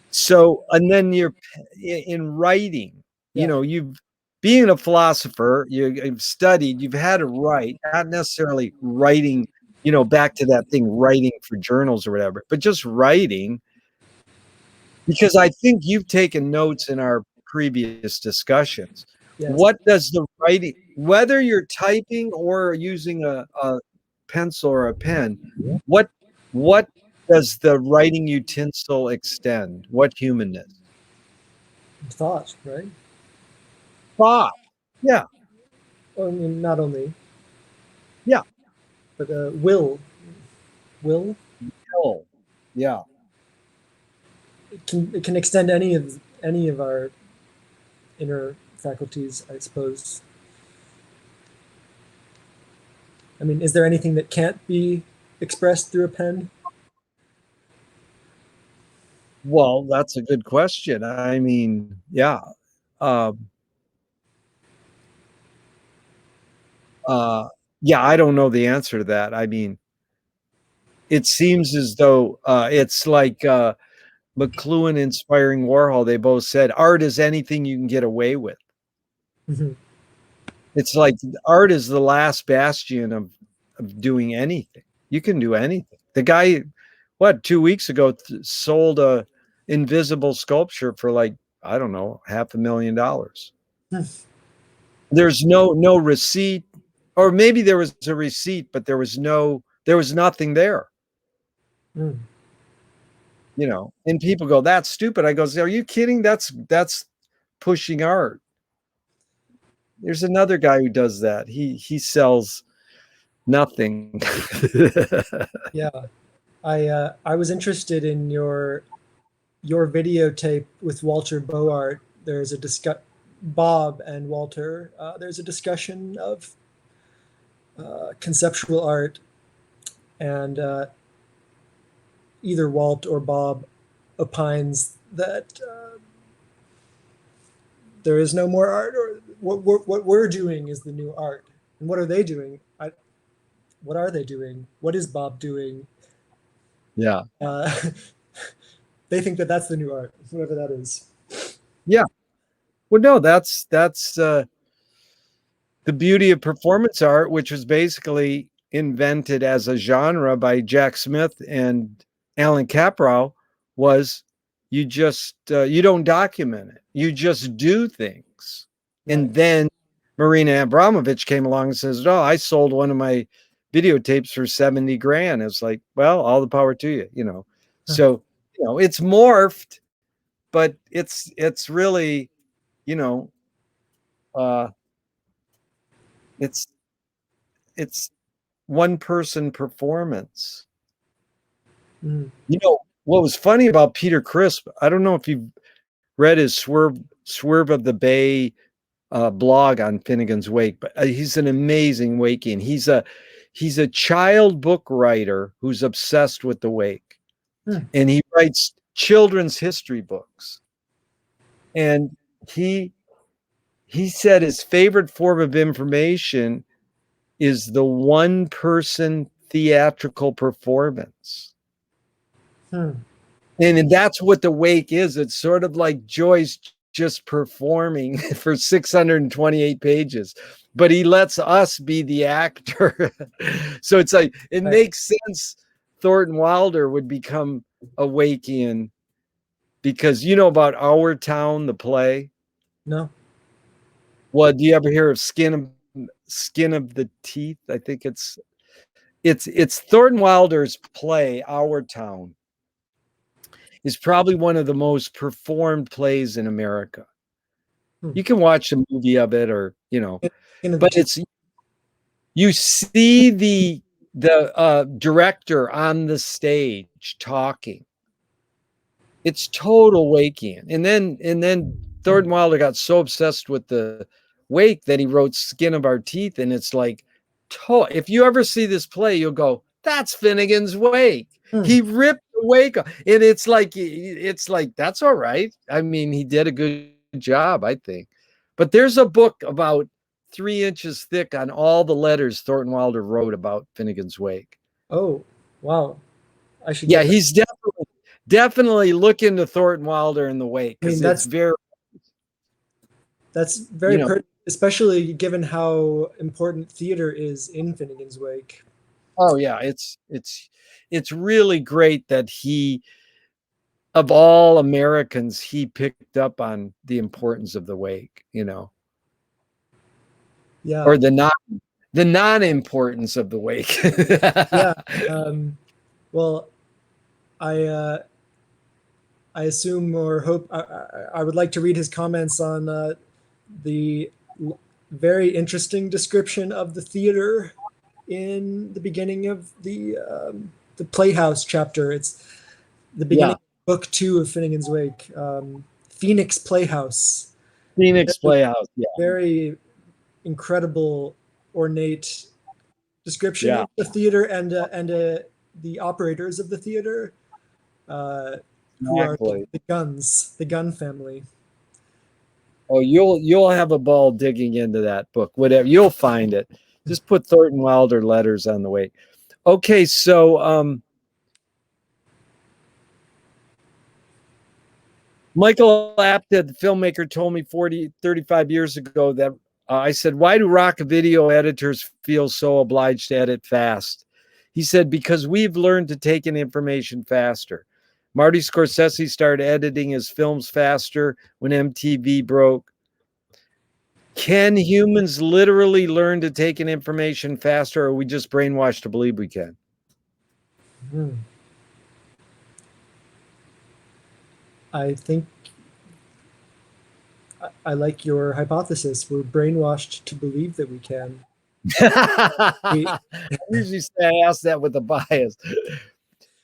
Speaker 1: So, and then you're in writing, you know, you've being a philosopher, you've studied, you've had to write, not necessarily writing, you know, back to that thing, writing for journals or whatever, but just writing. Because I think you've taken notes in our previous discussions.
Speaker 2: Yes.
Speaker 1: What does the writing, whether you're typing or using a pencil or a pen, what does the writing utensil extend? What humanness?
Speaker 2: Thought, right?
Speaker 1: Thought. Yeah.
Speaker 2: I mean, not only.
Speaker 1: Yeah.
Speaker 2: But will.
Speaker 1: Will. Yeah.
Speaker 2: It can extend any of our inner faculties, I suppose. I mean, is there anything that can't be expressed through a pen?
Speaker 1: Well, that's a good question. I mean, yeah. Yeah, I don't know the answer to that. I mean, it seems as though it's like McLuhan inspiring Warhol. They both said art is anything you can get away with.
Speaker 2: Mm-hmm.
Speaker 1: It's like art is the last bastion of doing anything. You can do anything. The guy, 2 weeks ago, sold a invisible sculpture for like, I don't know, $500,000. There's no receipt, or maybe there was a receipt, but there was nothing there.
Speaker 2: Mm.
Speaker 1: You know, and people go, that's stupid. I goes, are you kidding? That's pushing art. There's another guy who does that. He sells nothing.
Speaker 2: Yeah. I was interested in your videotape with Walter Boart. There's a Bob and Walter. There's a discussion of conceptual art, and either Walt or Bob opines that there is no more art, or what we're doing is the new art. And what are they doing? What are they doing? What is Bob doing?
Speaker 1: Yeah.
Speaker 2: They think that that's the new art, whatever that is.
Speaker 1: Yeah. Well, no, that's the beauty of performance art, which was basically invented as a genre by Jack Smith and Alan Caprow, was you just you don't document it. You just do things. Right. And then Marina Abramovich came along and says, "Oh, I sold one of my videotapes for $70,000." It's like, well, all the power to you, you know. So, you know, it's morphed, but it's really, you know, it's one person performance.
Speaker 2: Mm.
Speaker 1: You know, what was funny about Peter Crisp, I don't know if you've read his Swerve of the Bay blog on Finnegan's Wake, but he's an amazing Wakean. He's a child book writer who's obsessed with the Wake. And he writes children's history books. And he said his favorite form of information is the one person theatrical performance. And that's what the Wake is. It's sort of like Joyce just performing for 628 pages, but he lets us be the actor. So it's like, it makes sense Thornton Wilder would become a Wakean, because you know about Our Town, the play?
Speaker 2: No.
Speaker 1: Well, do you ever hear of Skin of the Teeth? I think it's Thornton Wilder's play, Our Town. Is probably one of the most performed plays in America. You can watch a movie of it, or but it's, you see the director on the stage talking. It's total Wakean. And then Thornton Wilder got so obsessed with the Wake that he wrote Skin of Our Teeth, and it's like, if you ever see this play, you'll go, that's Finnegan's Wake. He ripped the Wake off. And it's like that's all right. I mean, he did a good job, I think. But there's a book about 3 inches thick on all the letters Thornton Wilder wrote about Finnegan's Wake.
Speaker 2: Oh, wow. I should
Speaker 1: he's definitely look into Thornton Wilder and the Wake, because that's very
Speaker 2: pertinent, especially given how important theater is in Finnegan's Wake.
Speaker 1: Oh yeah, it's really great that he, of all Americans, he picked up on the importance of the Wake,
Speaker 2: Yeah.
Speaker 1: or the non-importance of the Wake.
Speaker 2: Yeah. Well, I assume or hope I would like to read his comments on the very interesting description of the theater in the beginning of the Playhouse chapter. It's the beginning of book 2 of Finnegan's Wake. Phoenix Playhouse.
Speaker 1: Phoenix Playhouse, yeah.
Speaker 2: Very incredible, ornate description of the theater and the operators of the theater, who are the Gunn family.
Speaker 1: Oh, you'll have a ball digging into that book. Whatever, you'll find it. Just put Thornton Wilder letters on the Wake. Okay, so Michael Apted, the filmmaker, told me 35 years ago that I said, why do rock video editors feel so obliged to edit fast? He said, because we've learned to take in information faster. Marty Scorsese started editing his films faster when MTV broke. Can humans literally learn to take in information faster, or are we just brainwashed to believe we can?
Speaker 2: I think I like your hypothesis. We're brainwashed to believe that we can.
Speaker 1: I usually say I ask that with a bias.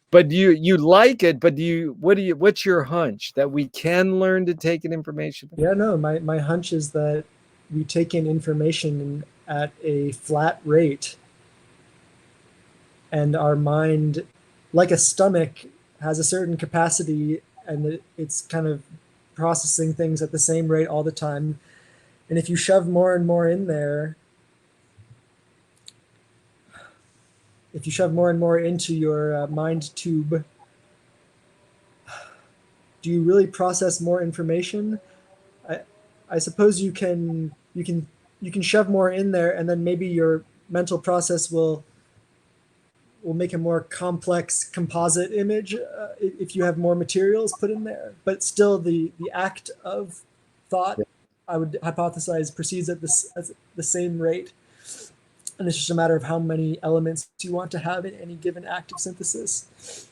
Speaker 1: But you like it, but what's your hunch? That we can learn to take in information?
Speaker 2: Yeah, no, my hunch is that we take in information at a flat rate, and our mind, like a stomach, has a certain capacity, and it's kind of processing things at the same rate all the time. And if you shove more and more in there, if you shove more and more into your mind tube, do you really process more information? I suppose you can shove more in there, and then maybe your mental process will make a more complex composite image if you have more materials put in there. But still, the act of thought, I would hypothesize, proceeds at the same rate. And it's just a matter of how many elements you want to have in any given act of synthesis.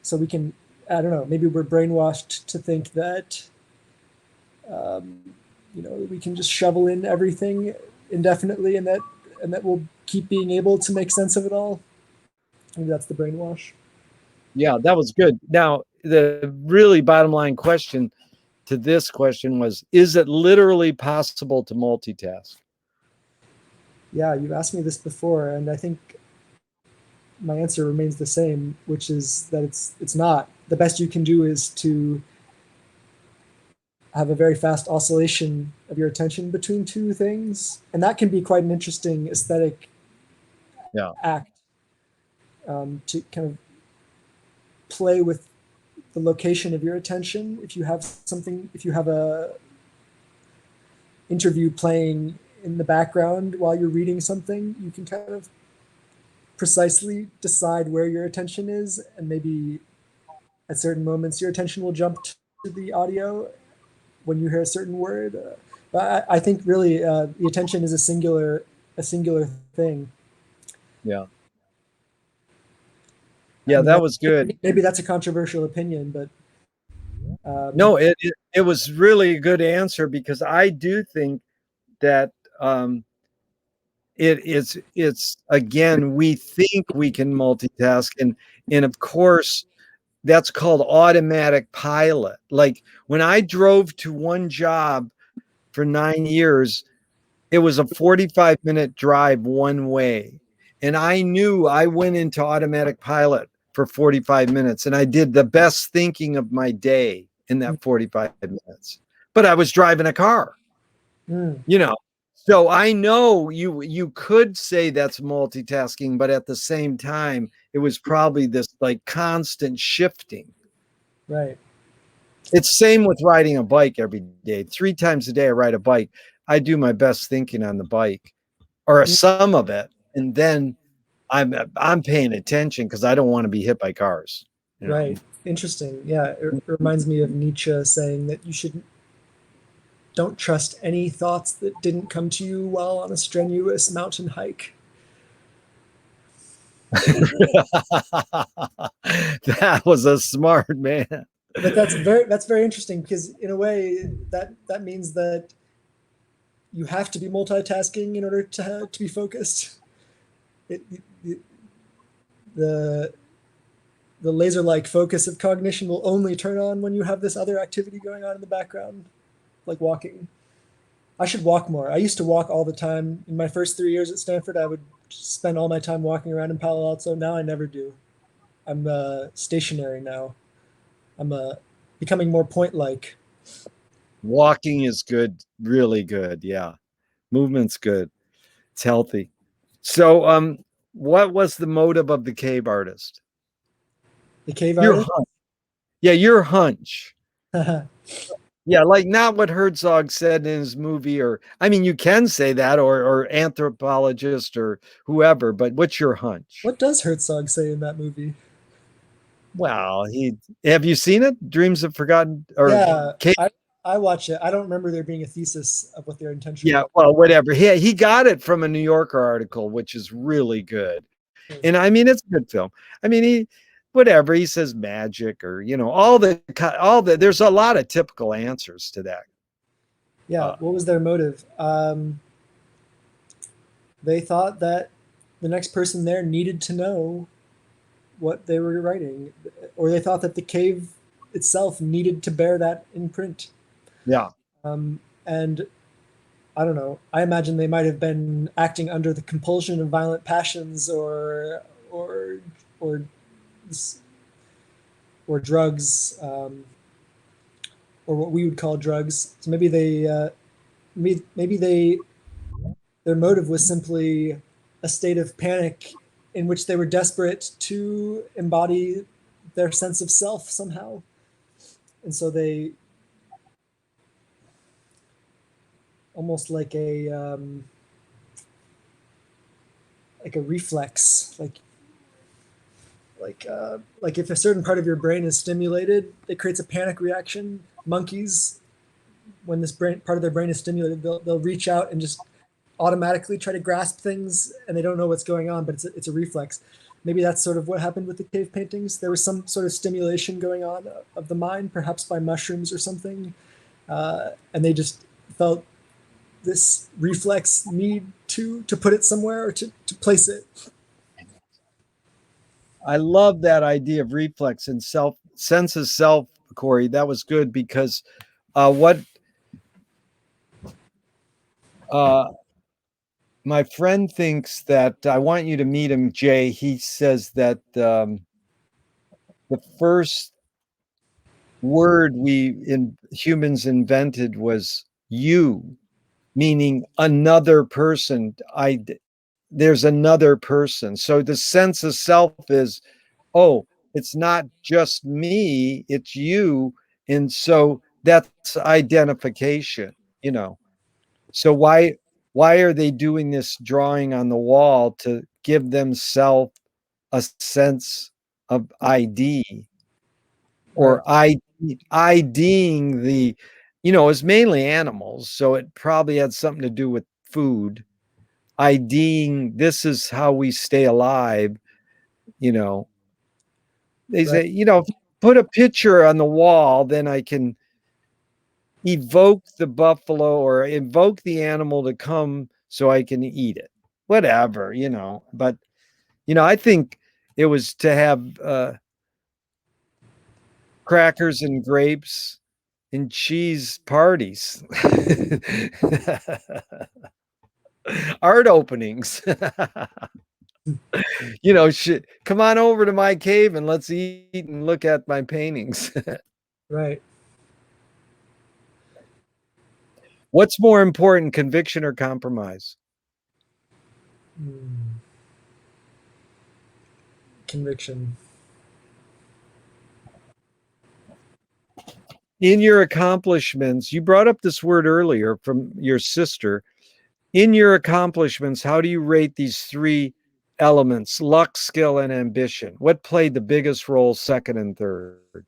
Speaker 2: So we can, I don't know, maybe we're brainwashed to think that, we can just shovel in everything indefinitely, and that we'll keep being able to make sense of it all. Maybe that's the brainwash.
Speaker 1: Yeah, that was good. Now, the really bottom line question to this question was, is it literally possible to multitask?
Speaker 2: Yeah, you've asked me this before, and I think my answer remains the same, which is that it's not. The best you can do is to have a very fast oscillation of your attention between two things, and that can be quite an interesting aesthetic act, to kind of play with the location of your attention. If you have something, if you have a interview playing in the background while you're reading something, you can kind of precisely decide where your attention is, and maybe at certain moments your attention will jump to the audio when you hear a certain word. But I think really the attention is a singular thing.
Speaker 1: Yeah.
Speaker 2: I
Speaker 1: Yeah,
Speaker 2: mean,
Speaker 1: that was good.
Speaker 2: maybe that's a controversial opinion, but
Speaker 1: No, it was really a good answer, because I do think that it's again, we think we can multitask, and of course that's called automatic pilot. Like when I drove to one job for 9 years, it was a 45-minute drive one way. And I knew I went into automatic pilot for 45 minutes, and I did the best thinking of my day in that 45 minutes. But I was driving a car,
Speaker 2: mm,
Speaker 1: you know. So I know you could say that's multitasking, but at the same time, it was probably this like constant shifting.
Speaker 2: right.
Speaker 1: It's same with riding a bike every day. 3 times a day I ride a bike. I do my best thinking on the bike, or
Speaker 2: Mm,
Speaker 1: some of it, and then I'm paying attention because I don't want to be hit by cars. You know.
Speaker 2: right. Interesting. Yeah, it reminds me of Nietzsche saying that you should don't trust any thoughts that didn't come to you while on a strenuous mountain hike.
Speaker 1: That was a smart man.
Speaker 2: But that's very interesting, because in a way that means that you have to be multitasking in order to be focused. It, it, the the laser-like focus of cognition will only turn on when you have this other activity going on in the background, like walking. I should walk more. I used to walk all the time. In my first 3 years at Stanford, I would spend all my time walking around in Palo Alto. Now I never do. I'm stationary now. I'm becoming more point-like.
Speaker 1: Walking is good, really good. Yeah. Movement's good. It's healthy. So what was the motive of the cave artist?
Speaker 2: The cave
Speaker 1: Your
Speaker 2: artist.
Speaker 1: hunch. Yeah, your hunch. Yeah, like not what Herzog said in his movie, or I mean, you can say that, or anthropologist or whoever, but what's your hunch?
Speaker 2: What does Herzog say in that movie?
Speaker 1: Well, he have you seen it? Dreams of Forgotten or
Speaker 2: Yeah,
Speaker 1: Cave?
Speaker 2: I watch it. I don't remember there being a thesis of what their intention
Speaker 1: Yeah,
Speaker 2: was.
Speaker 1: well, whatever. He got it from a New Yorker article, which is really good. And I mean, it's a good film. I mean, he whatever he says, magic, or all the there's a lot of typical answers to that.
Speaker 2: Yeah,
Speaker 1: Uh,
Speaker 2: what was their motive? They thought that the next person there needed to know what they were writing, or they thought that the cave itself needed to bear that in print.
Speaker 1: yeah.
Speaker 2: And I don't know. I imagine they might have been acting under the compulsion of violent passions, or or drugs, or what we would call drugs. So maybe they their motive was simply a state of panic in which they were desperate to embody their sense of self somehow, and so they almost like a reflex, like if a certain part of your brain is stimulated, it creates a panic reaction. Monkeys, when this part of their brain is stimulated, they'll reach out and just automatically try to grasp things, and they don't know what's going on, but it's a reflex. Maybe that's sort of what happened with the cave paintings. There was some sort of stimulation going on of the mind, perhaps by mushrooms or something, and they just felt this reflex need to put it somewhere, or to place it.
Speaker 1: I love that idea of reflex and sense of self, Corey. That was good, because what uh, my friend thinks that I want you to meet him, Jay. He says that the first word humans invented was you, meaning another person. There's another person. So the sense of self is, oh, It's not just me, it's you. And so that's identification, you know. So why are they doing this drawing on the wall to give themselves a sense of ID
Speaker 2: Right.
Speaker 1: or IDing the, it's mainly animals, so it probably had something to do with food. IDing this is how we stay alive, you know. They
Speaker 2: Right.
Speaker 1: say, put a picture on the wall, then I can evoke the buffalo or invoke the animal to come so I can eat it. Whatever, But I think it was to have crackers and grapes and cheese parties, art openings. Come on over to my cave and let's eat and look at my paintings.
Speaker 2: Right.
Speaker 1: What's more important, conviction or compromise?
Speaker 2: Hmm. Conviction.
Speaker 1: In your accomplishments, you brought up this word earlier from your sister. In your accomplishments, how do you rate these three elements, luck, skill, and ambition? What played the biggest role, second and third?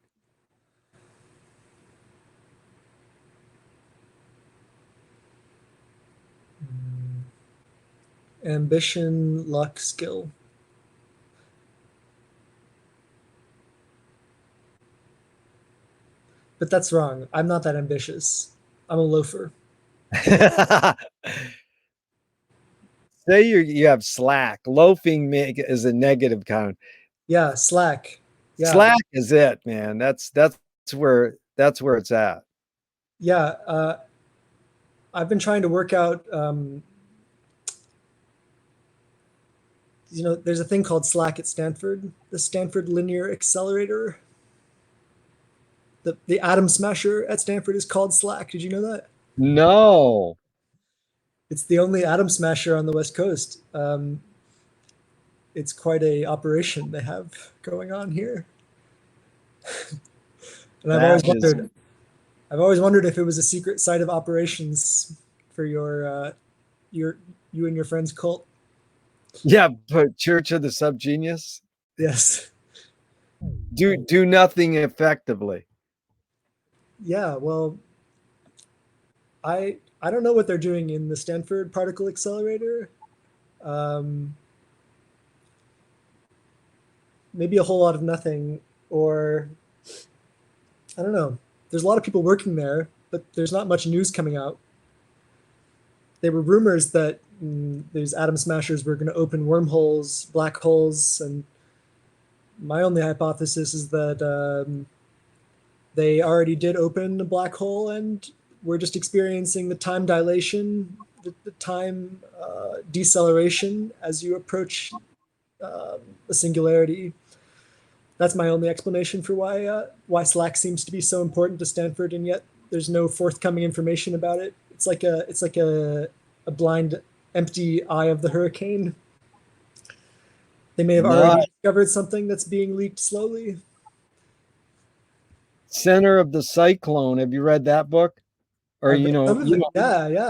Speaker 2: Hmm. Ambition, luck, skill. But that's wrong. I'm not that ambitious. I'm a loafer.
Speaker 1: Say you have slack. Loafing is a negative count.
Speaker 2: Yeah, slack. Yeah.
Speaker 1: Slack is it, man. That's where it's at.
Speaker 2: Yeah. I've been trying to work out. There's a thing called Slack at Stanford, the Stanford Linear Accelerator. The atom smasher at Stanford is called Slack. Did you know that?
Speaker 1: No.
Speaker 2: It's the only atom smasher on the West Coast. It's quite a operation they have going on here. And I've always wondered if it was a secret site of operations for you and your friend's cult.
Speaker 1: Yeah, but Church of the Subgenius.
Speaker 2: Yes.
Speaker 1: Do nothing effectively.
Speaker 2: Yeah. Well, I don't know what they're doing in the Stanford Particle Accelerator. Um, Maybe a whole lot of nothing, or I don't know. There's a lot of people working there, but there's not much news coming out. There were rumors that these atom smashers were going to open wormholes, black holes, and my only hypothesis is that they already did open a black hole, and we're just experiencing the time dilation, the time deceleration as you approach a singularity. That's my only explanation for why Slack seems to be so important to Stanford, and yet there's no forthcoming information about it. It's like a blind, empty eye of the hurricane. They may have already
Speaker 1: Not
Speaker 2: discovered something that's being leaked slowly.
Speaker 1: Center of the Cyclone. Have you read that book? Or
Speaker 2: I've read some of it. Yeah, yeah.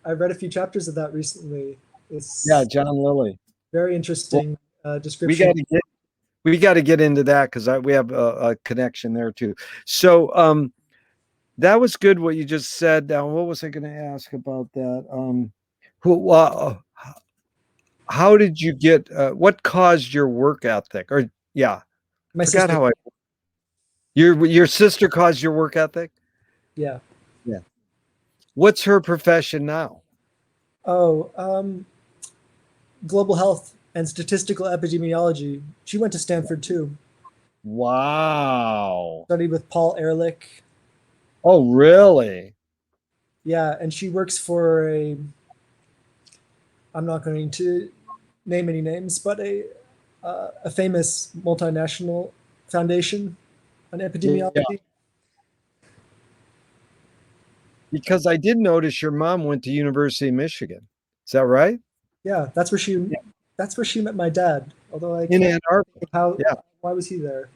Speaker 2: I've read a few chapters of that recently.
Speaker 1: yeah,
Speaker 2: It's
Speaker 1: John Lilly.
Speaker 2: very
Speaker 1: Well,
Speaker 2: interesting
Speaker 1: we
Speaker 2: description.
Speaker 1: got to get into that because we have a connection there too. So that was good what you just said. Now, what was I going to ask about that? Who how did you get what caused your work ethic? Or yeah,
Speaker 2: My
Speaker 1: forgot
Speaker 2: sister.
Speaker 1: how I your sister caused your work ethic?
Speaker 2: Yeah.
Speaker 1: Yeah. What's her profession now?
Speaker 2: Oh, global health and statistical epidemiology. She went to Stanford too.
Speaker 1: Wow.
Speaker 2: Studied with Paul Ehrlich.
Speaker 1: Oh, really?
Speaker 2: Yeah, and she works for a. I'm not going to name any names, but a famous multinational foundation on
Speaker 1: Yeah.
Speaker 2: epidemiology.
Speaker 1: Because I did notice your mom went to University of Michigan. Is that right?
Speaker 2: Yeah, that's where she met my dad. Although I
Speaker 1: In
Speaker 2: can't
Speaker 1: Ann Arbor.
Speaker 2: think of how
Speaker 1: Yeah.
Speaker 2: Why was he there?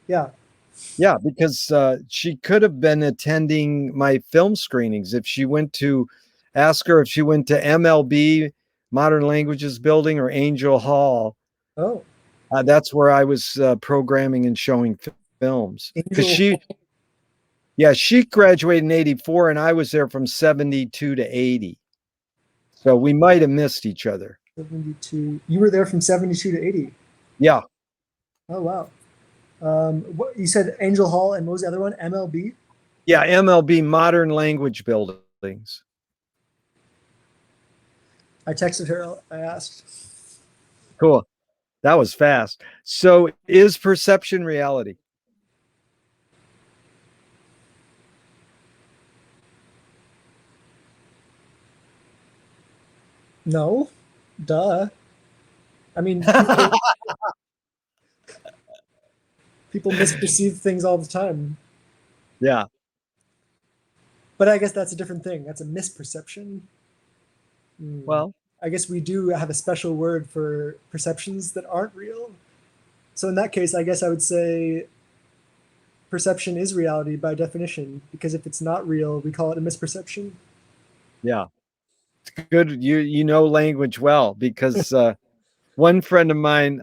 Speaker 2: Yeah.
Speaker 1: Yeah, because she could have been attending my film screenings if she went to ask her if she went to MLB, Modern Languages Building, or Angel Hall.
Speaker 2: Oh,
Speaker 1: That's where I was programming and showing films. Because
Speaker 2: Angel
Speaker 1: she graduated in 84 and I was there from 72 to 80. So we might have missed each other.
Speaker 2: 72. You were there from 72 to 80.
Speaker 1: Yeah.
Speaker 2: Oh, wow. What you said Angel Hall and what was the other one? MLB?
Speaker 1: Yeah, MLB, Modern Language Buildings.
Speaker 2: I texted her. I asked.
Speaker 1: Cool. That was fast. So is perception reality?
Speaker 2: No. Duh. I mean, people misperceive things all the time.
Speaker 1: Yeah.
Speaker 2: But I guess that's a different thing. That's a misperception.
Speaker 1: Well,
Speaker 2: I guess we do have a special word for perceptions that aren't real. So in that case, I guess I would say perception is reality by definition, because if it's not real, we call it a misperception.
Speaker 1: yeah. It's good. You know language well because one friend of mine,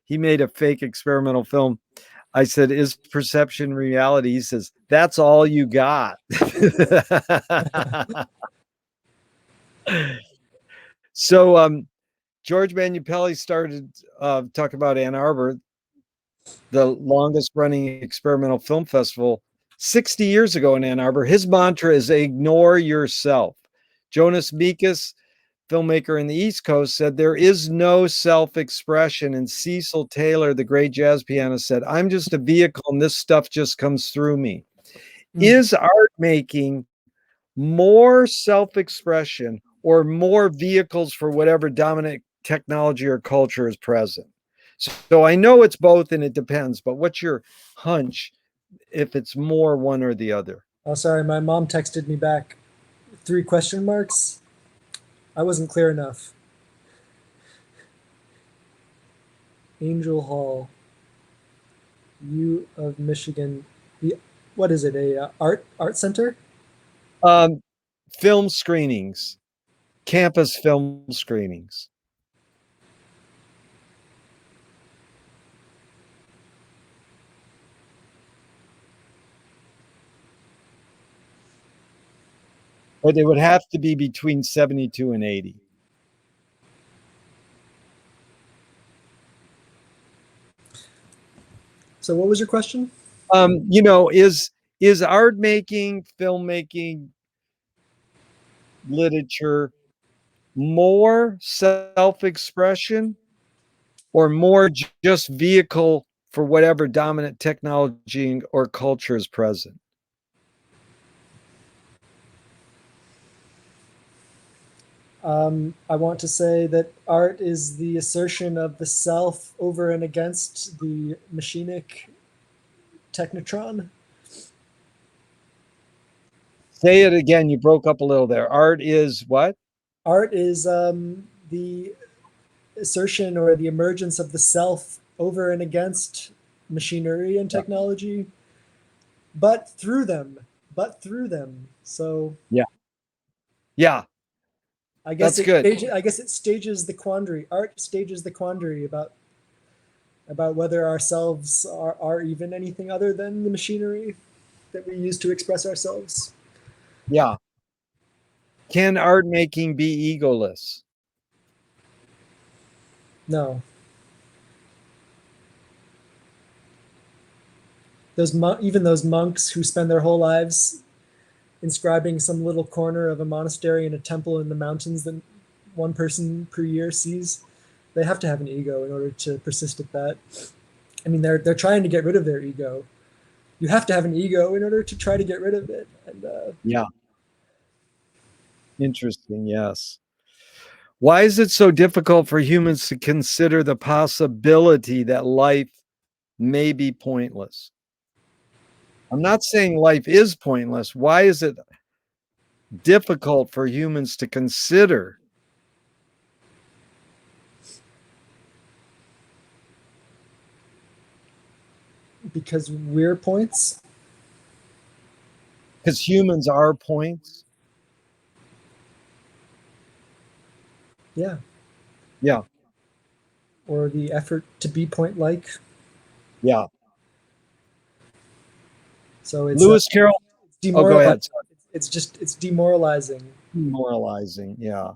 Speaker 1: he made a fake experimental film. I said, "Is perception reality?" He says, "That's all you got." So George Manupelli started talking about Ann Arbor, the longest running experimental film festival, 60 years ago in Ann Arbor. His mantra is ignore yourself. Jonas Mekas, filmmaker in the East Coast, said there is no self-expression. And Cecil Taylor, the great jazz pianist, said, I'm just a vehicle and this stuff just comes through me. Is art making more self-expression or more vehicles for whatever dominant technology or culture is present? So I know it's both and it depends, but what's your hunch if it's more one or the other?
Speaker 2: Oh, sorry, my mom texted me back 3 question marks. I wasn't clear enough. Angel Hall, U of Michigan. What is it? A art center?
Speaker 1: Film screenings, campus film screenings. But it would have to be between 72 and 80.
Speaker 2: So what was your question?
Speaker 1: Is art making, filmmaking, literature more self-expression or more just vehicle for whatever dominant technology or culture is present?
Speaker 2: I want to say that art is the assertion of the self over and against the machinic technotron.
Speaker 1: Say it again. You broke up a little there. Art is what?
Speaker 2: Art is the assertion or the emergence of the self over and against machinery and
Speaker 1: Yeah.
Speaker 2: technology, but through them. So
Speaker 1: Yeah. Yeah.
Speaker 2: I guess
Speaker 1: That's good.
Speaker 2: it stages the quandary. Art stages the quandary about whether ourselves are even anything other than the machinery that we use to express ourselves.
Speaker 1: Yeah. Can art making be egoless?
Speaker 2: No. Even those monks who spend their whole lives inscribing some little corner of a monastery and a temple in the mountains that one person per year sees, they have to have an ego in order to persist at that. I mean, they're trying to get rid of their ego. You have to have an ego in order to try to get rid of it. And
Speaker 1: Yeah. Interesting. Yes. Why is it so difficult for humans to consider the possibility that life may be pointless? I'm not saying life is pointless. Why is it difficult for humans to consider?
Speaker 2: Because we're points.
Speaker 1: Because humans are points.
Speaker 2: Yeah.
Speaker 1: Yeah.
Speaker 2: Or the effort to be point-like.
Speaker 1: Yeah.
Speaker 2: So it's
Speaker 1: Lewis Carroll. Oh, go
Speaker 2: demoralizing.
Speaker 1: ahead.
Speaker 2: It's demoralizing.
Speaker 1: Demoralizing. Yeah.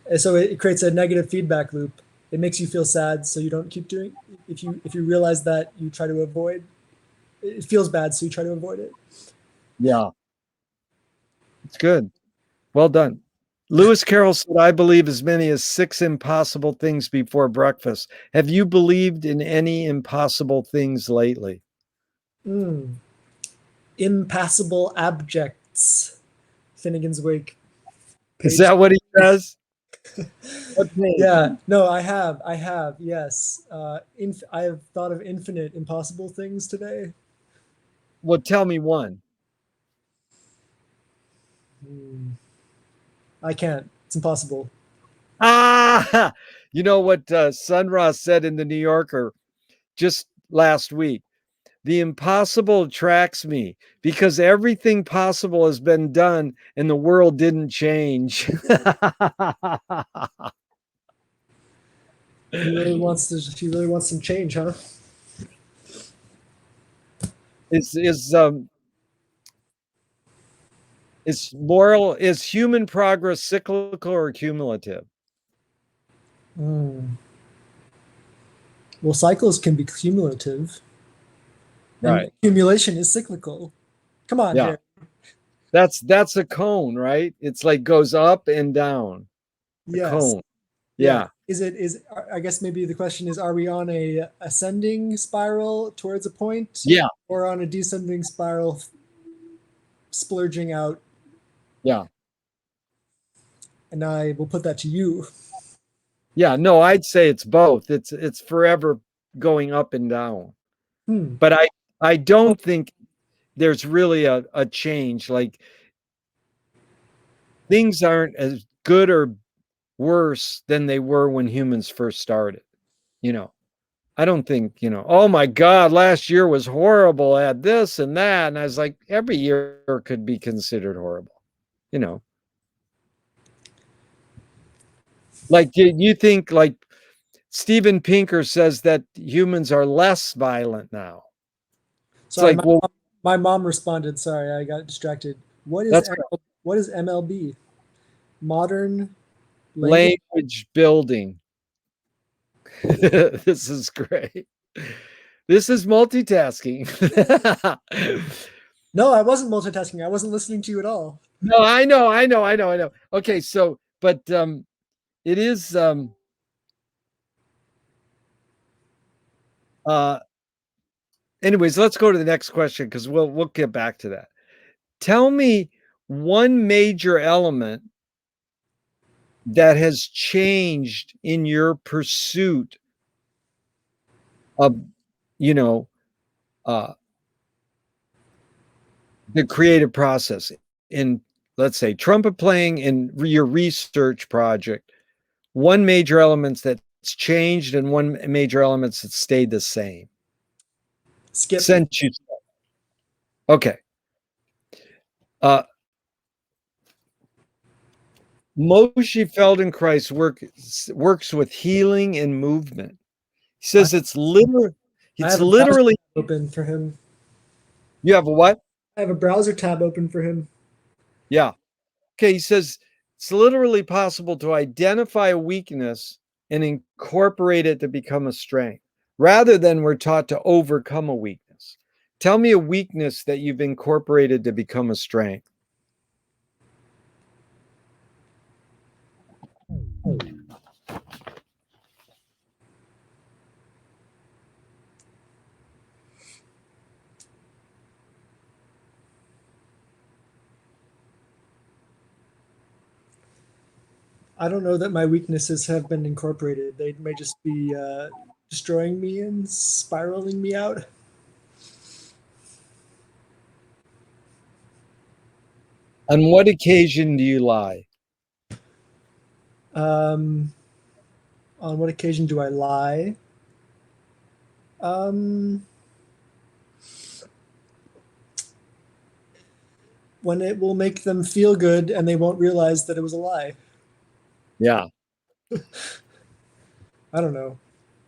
Speaker 2: And so it creates a negative feedback loop. It makes you feel sad, so you don't keep doing. If you realize that, you try to avoid. It feels bad, so you try to avoid it.
Speaker 1: Yeah. It's good. Well done. Lewis Carroll said, I believe as many as 6 impossible things before breakfast. Have you believed in any impossible things lately?
Speaker 2: Impassable abjects. Finnegan's Wake.
Speaker 1: Is
Speaker 2: Page.
Speaker 1: that what he says? What page?
Speaker 2: Yeah. No, I have. I have. Yes. I have thought of infinite impossible things today.
Speaker 1: Well, tell me one.
Speaker 2: I can't. It's impossible.
Speaker 1: Ah, you know what Sun Ra said in the New Yorker just last week? The impossible attracts me because everything possible has been done and the world didn't change.
Speaker 2: He really wants to. He really wants some change, huh?
Speaker 1: is is human progress cyclical or cumulative?
Speaker 2: Mm. Well, cycles can be cumulative, and
Speaker 1: Right.
Speaker 2: accumulation is cyclical. Come on,
Speaker 1: Yeah.
Speaker 2: Gerry.
Speaker 1: That's a cone, right? It's like goes up and down. A
Speaker 2: Yes.
Speaker 1: cone.
Speaker 2: Yeah.
Speaker 1: Yeah.
Speaker 2: Is I guess maybe the question is, are we on a ascending spiral towards a point,
Speaker 1: Yeah.
Speaker 2: or on a descending spiral, splurging out?
Speaker 1: Yeah.
Speaker 2: And I will put that to you.
Speaker 1: Yeah. No, I'd say it's both. It's forever going up and down.
Speaker 2: Hmm.
Speaker 1: But I don't think there's really a change. Like things aren't as good or worse than they were when humans first started. You know, I don't think, oh my God, last year was horrible at this and that. And I was like, every year could be considered horrible, you know. Like you think like Steven Pinker says that humans are less violent now. It's
Speaker 2: Sorry,
Speaker 1: like, well,
Speaker 2: my mom responded. Sorry, I got distracted.
Speaker 1: that's
Speaker 2: What is MLB? Modern language.
Speaker 1: language building. This is great. This is multitasking.
Speaker 2: No, I wasn't multitasking. I wasn't listening to you at all.
Speaker 1: No, I know. Okay, so but it is uh anyways, let's go to the next question because we'll get back to that. Tell me one major element that has changed in your pursuit of, you know, uh the creative process in, let's say, trumpet playing in your research project. One major element that's changed and one major element that stayed the same
Speaker 2: Skip.
Speaker 1: since you. Okay. Uh, Moshe Feldenkrais works with healing and movement. He
Speaker 2: I,
Speaker 1: says
Speaker 2: I
Speaker 1: it's
Speaker 2: have a browser
Speaker 1: literally,
Speaker 2: tab open for him.
Speaker 1: you have a what?
Speaker 2: I have a browser tab open for him.
Speaker 1: Yeah. Okay. He says it's literally possible to identify a weakness and incorporate it to become a strength rather than we're taught to overcome a weakness. Tell me a weakness that you've incorporated to become a strength.
Speaker 2: I don't know that my weaknesses have been incorporated. They may just be destroying me and spiraling me out.
Speaker 1: On what occasion do you lie?
Speaker 2: Um, on what occasion do I lie? Um, when it will make them feel good and they won't realize that it was a lie.
Speaker 1: Yeah.
Speaker 2: I don't know.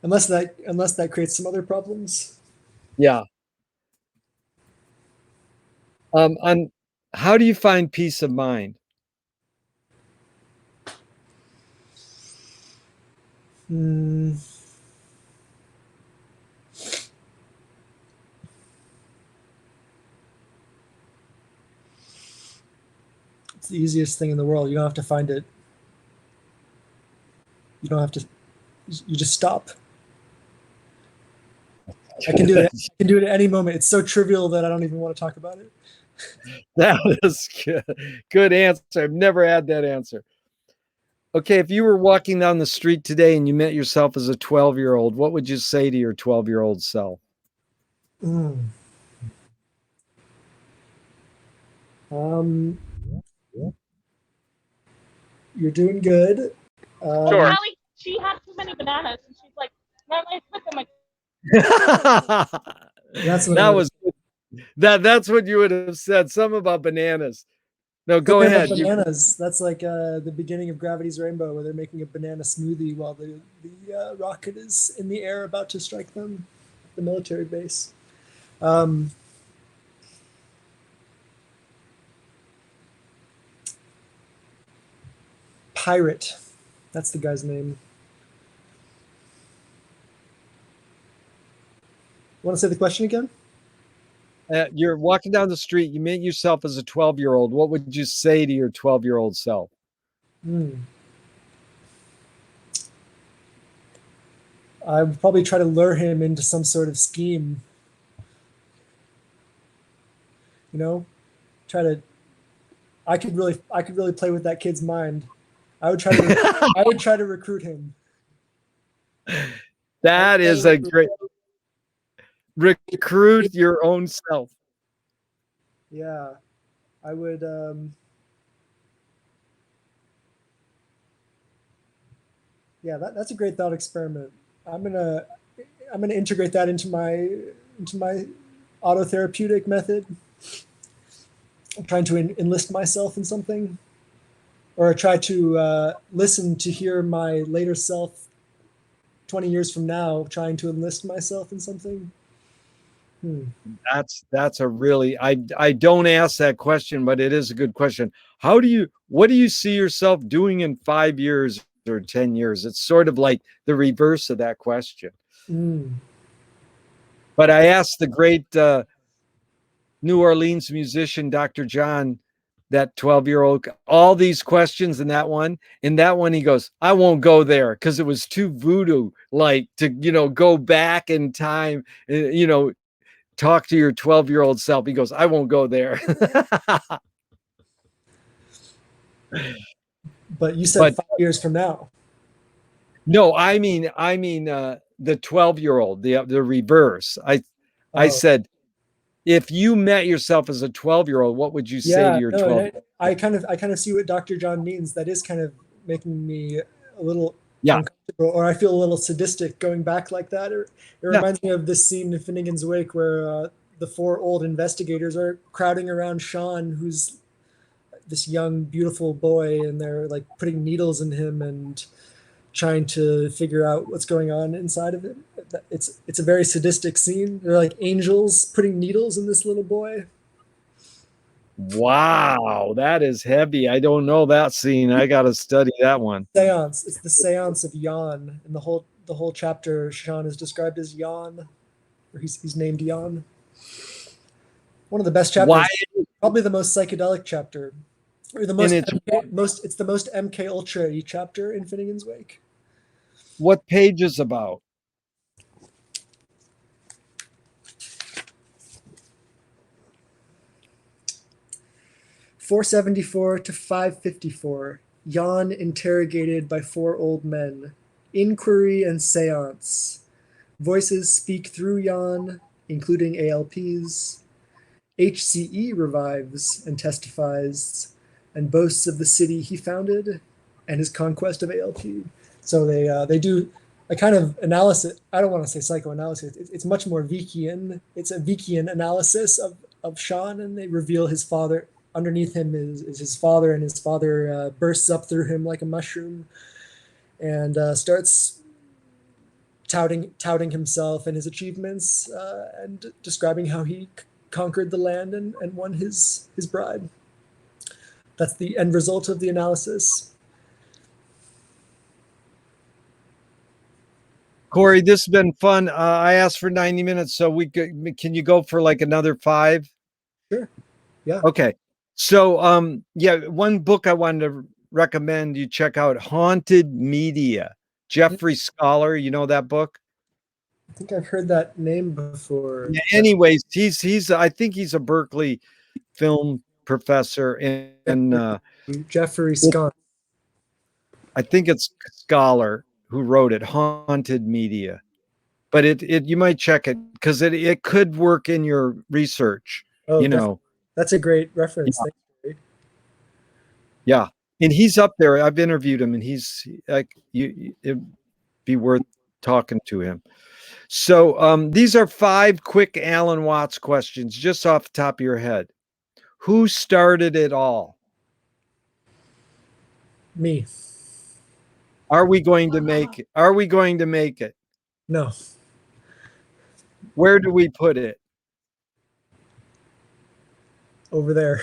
Speaker 2: Unless that creates some other problems.
Speaker 1: Yeah. On how do you find peace of mind?
Speaker 2: Hmm. It's the easiest thing in the world. You don't have to find it. You don't have to. You just stop. I can do it. I can do it at any moment. It's so trivial that I don't even want to talk about it.
Speaker 1: That is good. Good answer. I've never had that answer. Okay, if you were walking down the street today and you met yourself as a 12-year-old, what would you say to your 12-year-old self?
Speaker 2: Mm. Um, you're doing good.
Speaker 3: Sure. Allie, she had too many bananas, and she's like, "No, I put them." Like,
Speaker 2: That's what
Speaker 1: that was that's what you would have said. Something about bananas. No, go ahead.
Speaker 2: Bananas. That's like the beginning of Gravity's Rainbow, where they're making a banana smoothie while the rocket is in the air about to strike them, the military base. Pirate. That's the guy's name. Want to say the question again?
Speaker 1: You're walking down the street. You meet yourself as a 12-year-old. What would you say to your 12-year-old self?
Speaker 2: I would probably try to lure him into some sort of scheme. You know, I could really play with that kid's mind. I would try to recruit him.
Speaker 1: That is a great recruit your own self.
Speaker 2: Yeah, I would. Yeah, that's a great thought experiment. I'm gonna integrate that into my autotherapeutic method. I'm trying to enlist myself in something, or try to listen to hear my later self 20 years from now trying to enlist myself in something.
Speaker 1: That's a really, I don't ask that question, but it is a good question. What do you see yourself doing in 5 years or 10 years? It's sort of like the reverse of that question. But I asked the great New Orleans musician, Dr. John, that 12-year-old, all these questions in that one. In that one, he goes, I won't go there because it was too voodoo like to, go back in time, talk to your 12-year-old self. He goes, I won't go there.
Speaker 2: But you said 5 years from now.
Speaker 1: No, I mean the 12-year-old, the reverse. I said, if you met yourself as a 12-year-old, what would you say to your 12?
Speaker 2: I kind of see what Dr. John means. That is kind of making me a little uncomfortable, or I feel a little sadistic going back like that. It reminds me of this scene in Finnegan's Wake where the 4 old investigators are crowding around Sean, who's this young, beautiful boy, and they're like putting needles in him and trying to figure out what's going on inside of him. It's a very sadistic scene. They're like angels putting needles in this little boy.
Speaker 1: Wow, that is heavy. I don't know that scene. I got to study that one.
Speaker 2: Seance. It's the seance of Jan, and the whole chapter Sean is described as Jan, or he's named Jan. One of the best chapters. Why? Probably the most psychedelic chapter, or the most. It's the most MK Ultra chapter in Finnegan's Wake.
Speaker 1: What page is about?
Speaker 2: .474 to 554. Jan interrogated by 4 old men. Inquiry and seance. Voices speak through Jan, including ALPs. HCE revives and testifies, and boasts of the city he founded and his conquest of ALP. So they do a kind of analysis. I don't want to say psychoanalysis. It's much more Vickian. It's a Vickian analysis of Sean, and they reveal his father underneath him is his father, and his father bursts up through him like a mushroom and starts touting himself and his achievements and describing how he conquered the land and won his bride. That's the end result of the analysis.
Speaker 1: Corey, this has been fun. I asked for 90 minutes, so can you go for like another 5?
Speaker 2: Sure. Yeah.
Speaker 1: Okay. So yeah, one book I wanted to recommend you check out, Haunted Media. Jeffrey Scholar, you know that book?
Speaker 2: I think I've heard that name before.
Speaker 1: Yeah, anyways, he's I think he's a Berkeley film professor, and
Speaker 2: Jeffrey Scott.
Speaker 1: I think it's Scholar who wrote it, Haunted Media. But it you might check it because it could work in your research.
Speaker 2: Oh,
Speaker 1: you know,
Speaker 2: that's a great reference.
Speaker 1: Yeah.
Speaker 2: Thanks, Gary.
Speaker 1: Yeah, and he's up there. I've interviewed him, and he's like, it'd be worth talking to him. So these are 5 quick Alan Watts questions, just off the top of your head. Who started it all?
Speaker 2: Me.
Speaker 1: Are we going to make it? Are we going to make it?
Speaker 2: No.
Speaker 1: Where do we put it?
Speaker 2: Over there.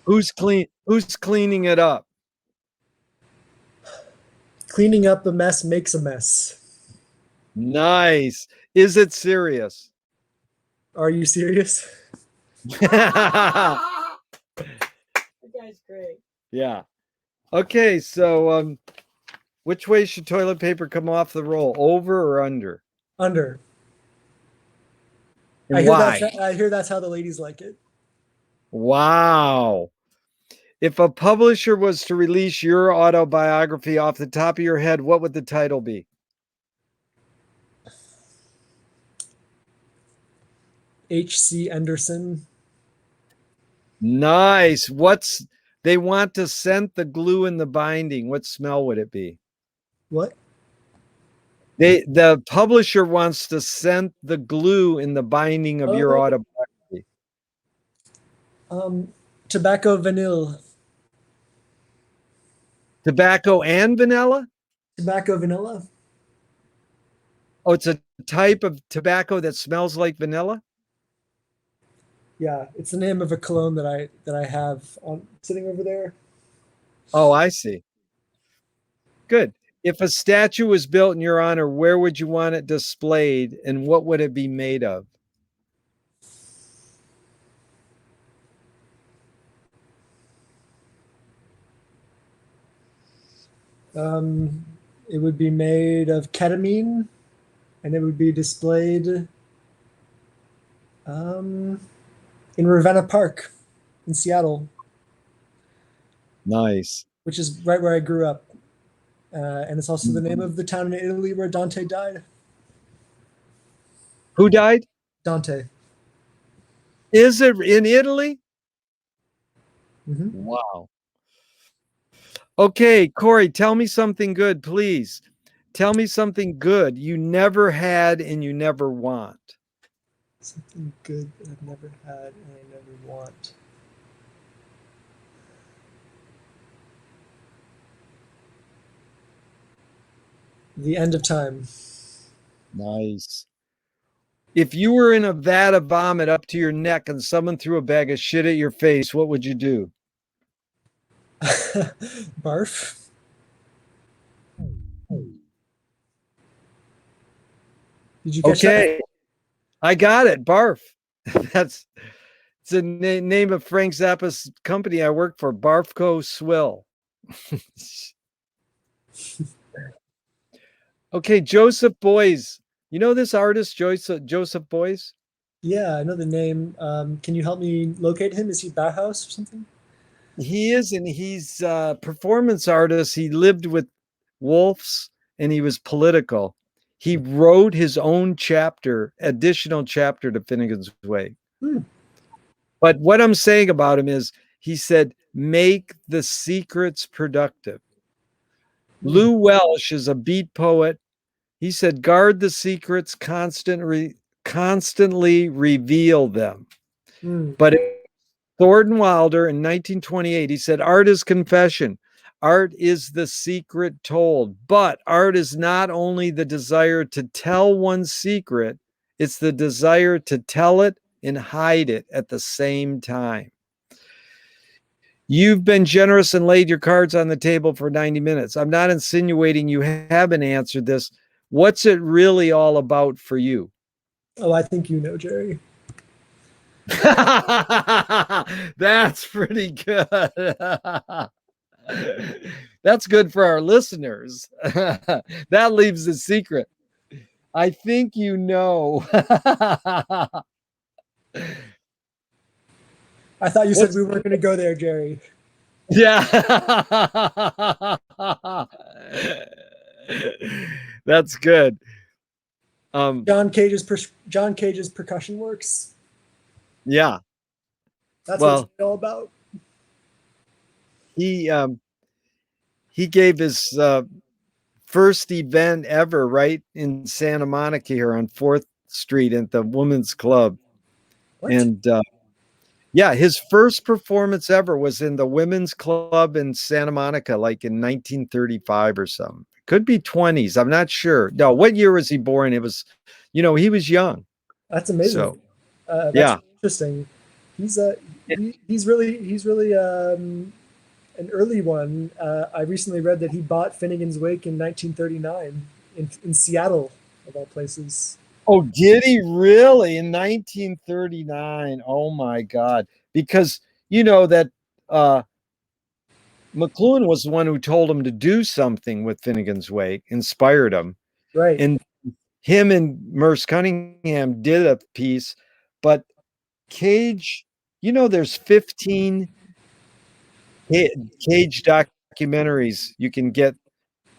Speaker 1: Who's cleaning it up?
Speaker 2: Cleaning up a mess makes a mess.
Speaker 1: Nice. Is it serious?
Speaker 2: Are you serious?
Speaker 1: That
Speaker 3: guy's great.
Speaker 1: Yeah. Okay, so which way should toilet paper come off the roll? Over or under?
Speaker 2: Under.
Speaker 1: And why?
Speaker 2: I hear that's how the ladies like it.
Speaker 1: Wow. If a publisher was to release your autobiography off the top of your head, what would the title be?
Speaker 2: H.C. Anderson.
Speaker 1: Nice. They want to scent the glue in the binding. What smell would it be?
Speaker 2: What?
Speaker 1: The publisher wants to scent the glue in the binding of your autobiography.
Speaker 2: Tobacco vanilla.
Speaker 1: Tobacco and vanilla?
Speaker 2: Tobacco vanilla.
Speaker 1: Oh, it's a type of tobacco that smells like vanilla?
Speaker 2: Yeah, it's the name of a cologne that I have sitting over there.
Speaker 1: Oh, I see. Good. If a statue was built in your honor, where would you want it displayed, and what would it be made of?
Speaker 2: It would be made of ketamine, and it would be displayed in Ravenna Park in Seattle.
Speaker 1: Nice.
Speaker 2: Which is right where I grew up. And it's also the name of the town in Italy where Dante died.
Speaker 1: Who died?
Speaker 2: Dante.
Speaker 1: Is it in Italy?
Speaker 2: Mm-hmm.
Speaker 1: Wow. Okay, Corey, tell me something good, please. Tell me something good you never had and you never want.
Speaker 2: Something good that I've never had and I never want. The end of time.
Speaker 1: Nice. If you were in a vat of vomit up to your neck and someone threw a bag of shit at your face, what would you do?
Speaker 2: Barf. Did you catch that?
Speaker 1: I got it. Barf. It's the name of Frank Zappa's company I work for, Barfco Swill. Okay, Joseph Beuys. You know this artist, Joseph Beuys?
Speaker 2: Yeah, I know the name. Can you help me locate him? Is he Bauhaus or something?
Speaker 1: He is, and he's a performance artist. He lived with wolves, and he was political. He wrote his own additional chapter to Finnegan's Wake. But what I'm saying about him is he said, make the secrets productive. Lou Welsh is a beat poet. He said, guard the secrets, constantly reveal them. But Thornton Wilder in 1928, he said, art is confession. Art is the secret told, but art is not only the desire to tell one's secret, it's the desire to tell it and hide it at the same time. You've been generous and laid your cards on the table for 90 minutes. I'm not insinuating you haven't answered this. What's it really all about for you?
Speaker 2: Oh, I think you know, Gerry.
Speaker 1: That's pretty good. That's good for our listeners. That leaves a secret. I think you know.
Speaker 2: I thought you said we weren't going to go there, Gerry.
Speaker 1: Yeah. That's good.
Speaker 2: John Cage's percussion works.
Speaker 1: Yeah.
Speaker 2: That's
Speaker 1: Well,
Speaker 2: what it's all about.
Speaker 1: He gave his first event ever right in Santa Monica here on 4th Street at the Women's Club.
Speaker 2: What?
Speaker 1: And yeah, his first performance ever was in the Women's Club in Santa Monica, like in 1935 or something. Could be 20s. I'm not sure. No, what year was he born? It was, he was young.
Speaker 2: That's amazing.
Speaker 1: So,
Speaker 2: That's
Speaker 1: yeah.
Speaker 2: interesting. He's really an early one. I recently read that he bought Finnegan's Wake in 1939 in Seattle, of all places.
Speaker 1: Oh, did he really? In 1939? Oh my God. Because that McLuhan was the one who told him to do something with Finnegan's Wake, inspired him.
Speaker 2: Right.
Speaker 1: And him and Merce Cunningham did a piece, but Cage, there's 15 Cage documentaries you can get.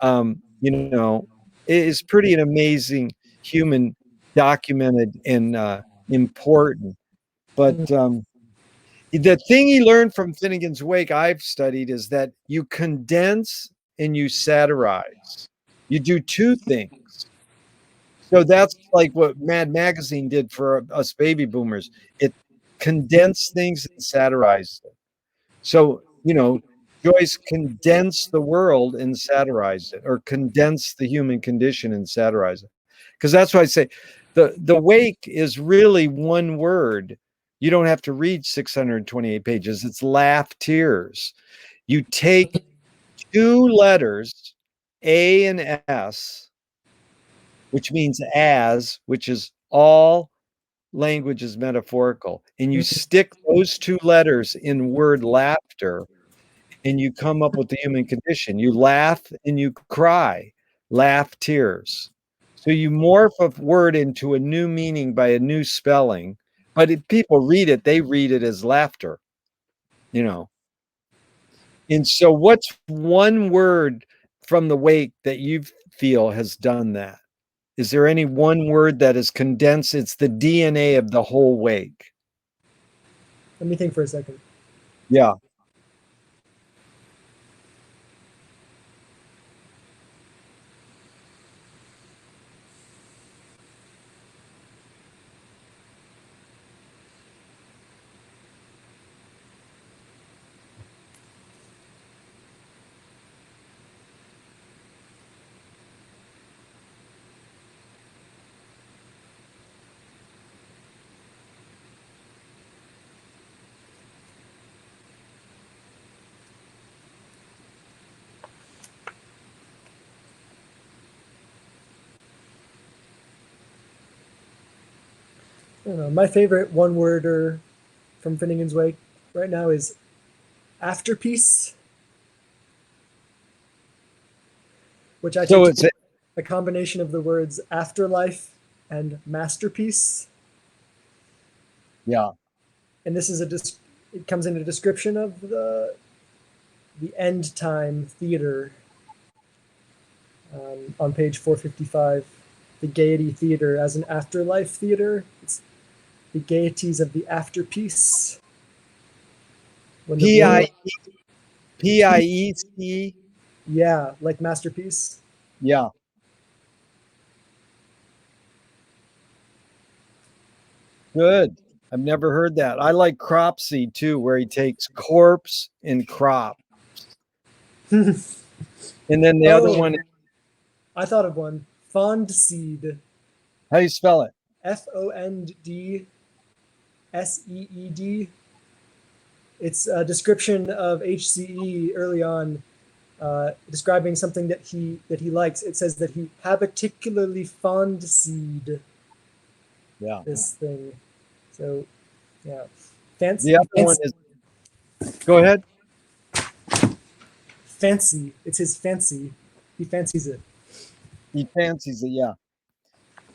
Speaker 1: It is pretty an amazing human, documented and important. But the thing he learned from Finnegan's Wake, I've studied, is that you condense and you satirize. You do two things. So that's like what Mad Magazine did for us baby boomers. It condensed things and satirized it. So, Joyce condensed the world and satirized it, or condensed the human condition and satirized it. Because that's why I say the wake is really one word. You don't have to read 628 pages. It's laugh tears. You take two letters, A and S, which means as, which is all language is metaphorical, and you stick those two letters in word laughter, and you come up with the human condition. You laugh and you cry, laugh tears. So you morph a word into a new meaning by a new spelling. But if people read it, they read it as laughter, And so what's one word from the wake that you feel has done that? Is there any one word that is condensed? It's the DNA of the whole wake.
Speaker 2: Let me think for a second.
Speaker 1: Yeah.
Speaker 2: I don't know. My favorite one-worder from Finnegan's Wake right now is afterpiece, which I think is a combination of the words afterlife and masterpiece.
Speaker 1: Yeah.
Speaker 2: And this is it comes in a description of the end time theater on page 455. The Gaiety Theater as an afterlife theater. It's the gaieties of the afterpiece.
Speaker 1: P-I-E-C?
Speaker 2: Yeah, like masterpiece.
Speaker 1: Yeah. Good. I've never heard that. I like crop seed too, where he takes corpse and crop. And then the other one,
Speaker 2: I thought of one. Fond seed.
Speaker 1: how do you spell it?
Speaker 2: FONDSEED. It's a description of HCE early on, describing something that he likes. It says that he particularly fond seed.
Speaker 1: Yeah.
Speaker 2: This thing. So, yeah. Fancy.
Speaker 1: The other one is. Go ahead.
Speaker 2: Fancy. It's his fancy. He fancies it.
Speaker 1: He fancies it. Yeah.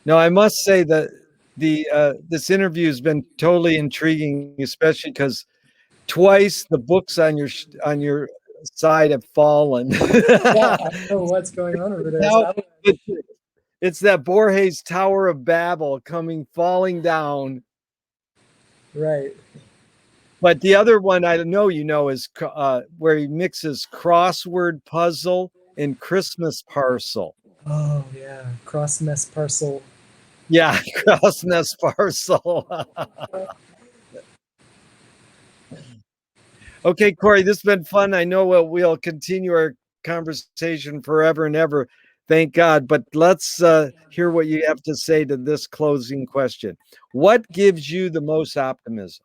Speaker 1: No, I must say that this interview has been totally intriguing, especially because twice the books on your side have fallen.
Speaker 2: Yeah, I don't know what's going on over there.
Speaker 1: Now, it's that Borges Tower of Babel falling down.
Speaker 2: Right.
Speaker 1: But the other one I know is where he mixes crossword puzzle and Christmas parcel.
Speaker 2: Oh yeah, cross mess parcel.
Speaker 1: Yeah, cross-nest parcel. Okay, Corey, this has been fun. I know we'll continue our conversation forever and ever. Thank God. But let's hear what you have to say to this closing question. What gives you the most optimism?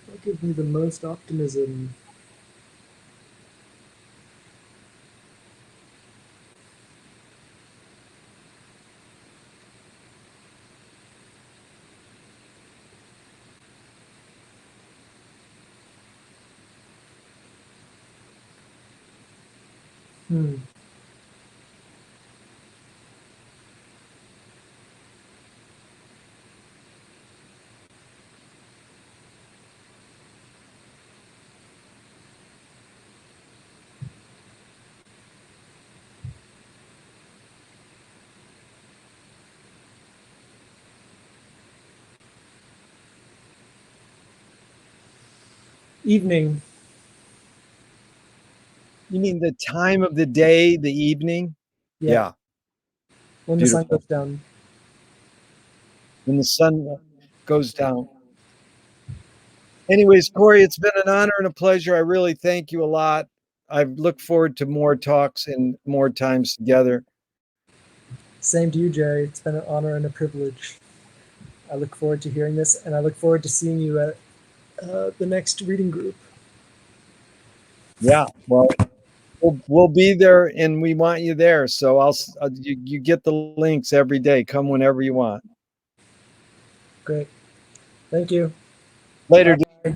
Speaker 2: What gives me the most optimism? Evening.
Speaker 1: You mean the time of the day, the evening? Yeah.
Speaker 2: When the sun goes down.
Speaker 1: When the sun goes down. Anyways, Corey, it's been an honor and a pleasure. I really thank you a lot. I look forward to more talks and more times together.
Speaker 2: Same to you, Jerry. It's been an honor and a privilege. I look forward to hearing this, and I look forward to seeing you at the next reading group.
Speaker 1: Yeah, well, we'll be there, and we want you there. So you get the links every day. Come whenever you want.
Speaker 2: Great. Thank you.
Speaker 1: Later.
Speaker 2: Bye.